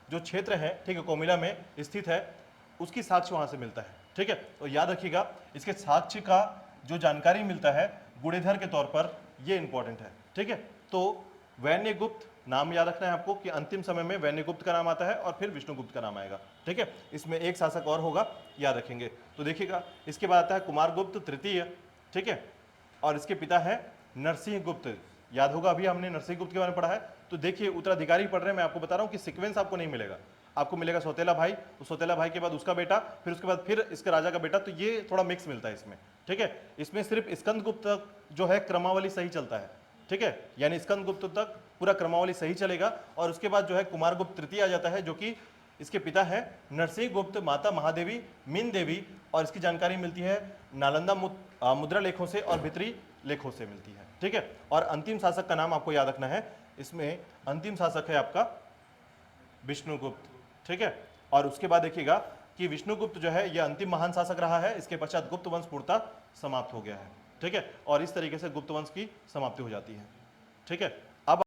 Speaker 1: जो क्षेत्र है, ठीक है, कोमिला में स्थित है, उसकी साक्ष्य वहां से मिलता है। ठीक है, तो याद रखिएगा इसके साक्ष्य का जो जानकारी मिलता है गुणेधर के तौर पर, ये इंपॉर्टेंट है। ठीक है, तो वैन्यगुप्त नाम याद रखना है आपको कि अंतिम समय में वैन्यगुप्त का नाम आता है और फिर विष्णुगुप्त का नाम आएगा। ठीक है, इसमें एक शासक और होगा, याद रखेंगे। तो देखिएगा इसके बाद आता है कुमारगुप्त तृतीय। ठीक है, और इसके पिता है नरसिंहगुप्त। याद होगा अभी हमने नरसिंहगुप्त के बारे में पढ़ा है। तो देखिए उत्तराधिकारी पढ़ रहे हैं, मैं आपको बता रहा हूं कि सीक्वेंस आपको नहीं मिलेगा। आपको मिलेगा सौतेला भाई, उस सौतेला भाई के बाद उसका बेटा, फिर उसके बाद फिर इसके राजा का बेटा, तो ये थोड़ा मिक्स मिलता है इसमें। ठीक है, इसमें सिर्फ स्कंदगुप्त तक जो है क्रमावली सही चलता है। ठीक है, यानी स्कंदगुप्त तक पूरा क्रमावली सही चलेगा, और उसके बाद जो है कुमारगुप्त तृतीय आ जाता है, जो कि इसके पिता है नरसिंहगुप्त, माता महादेवी मीन देवी, और इसकी जानकारी मिलती है नालंदा मुद्रा लेखों से और भित्री लेखों से मिलती है। ठीक है, और अंतिम शासक का नाम आपको याद रखना है, इसमें अंतिम शासक है आपका विष्णुगुप्त। ठीक है, और उसके बाद देखिएगा कि विष्णुगुप्त जो है यह अंतिम महान शासक रहा है। इसके पश्चात गुप्त वंश पूर्णतः समाप्त हो गया है। ठीक है, और इस तरीके से गुप्त वंश की समाप्ति हो जाती है। ठीक है।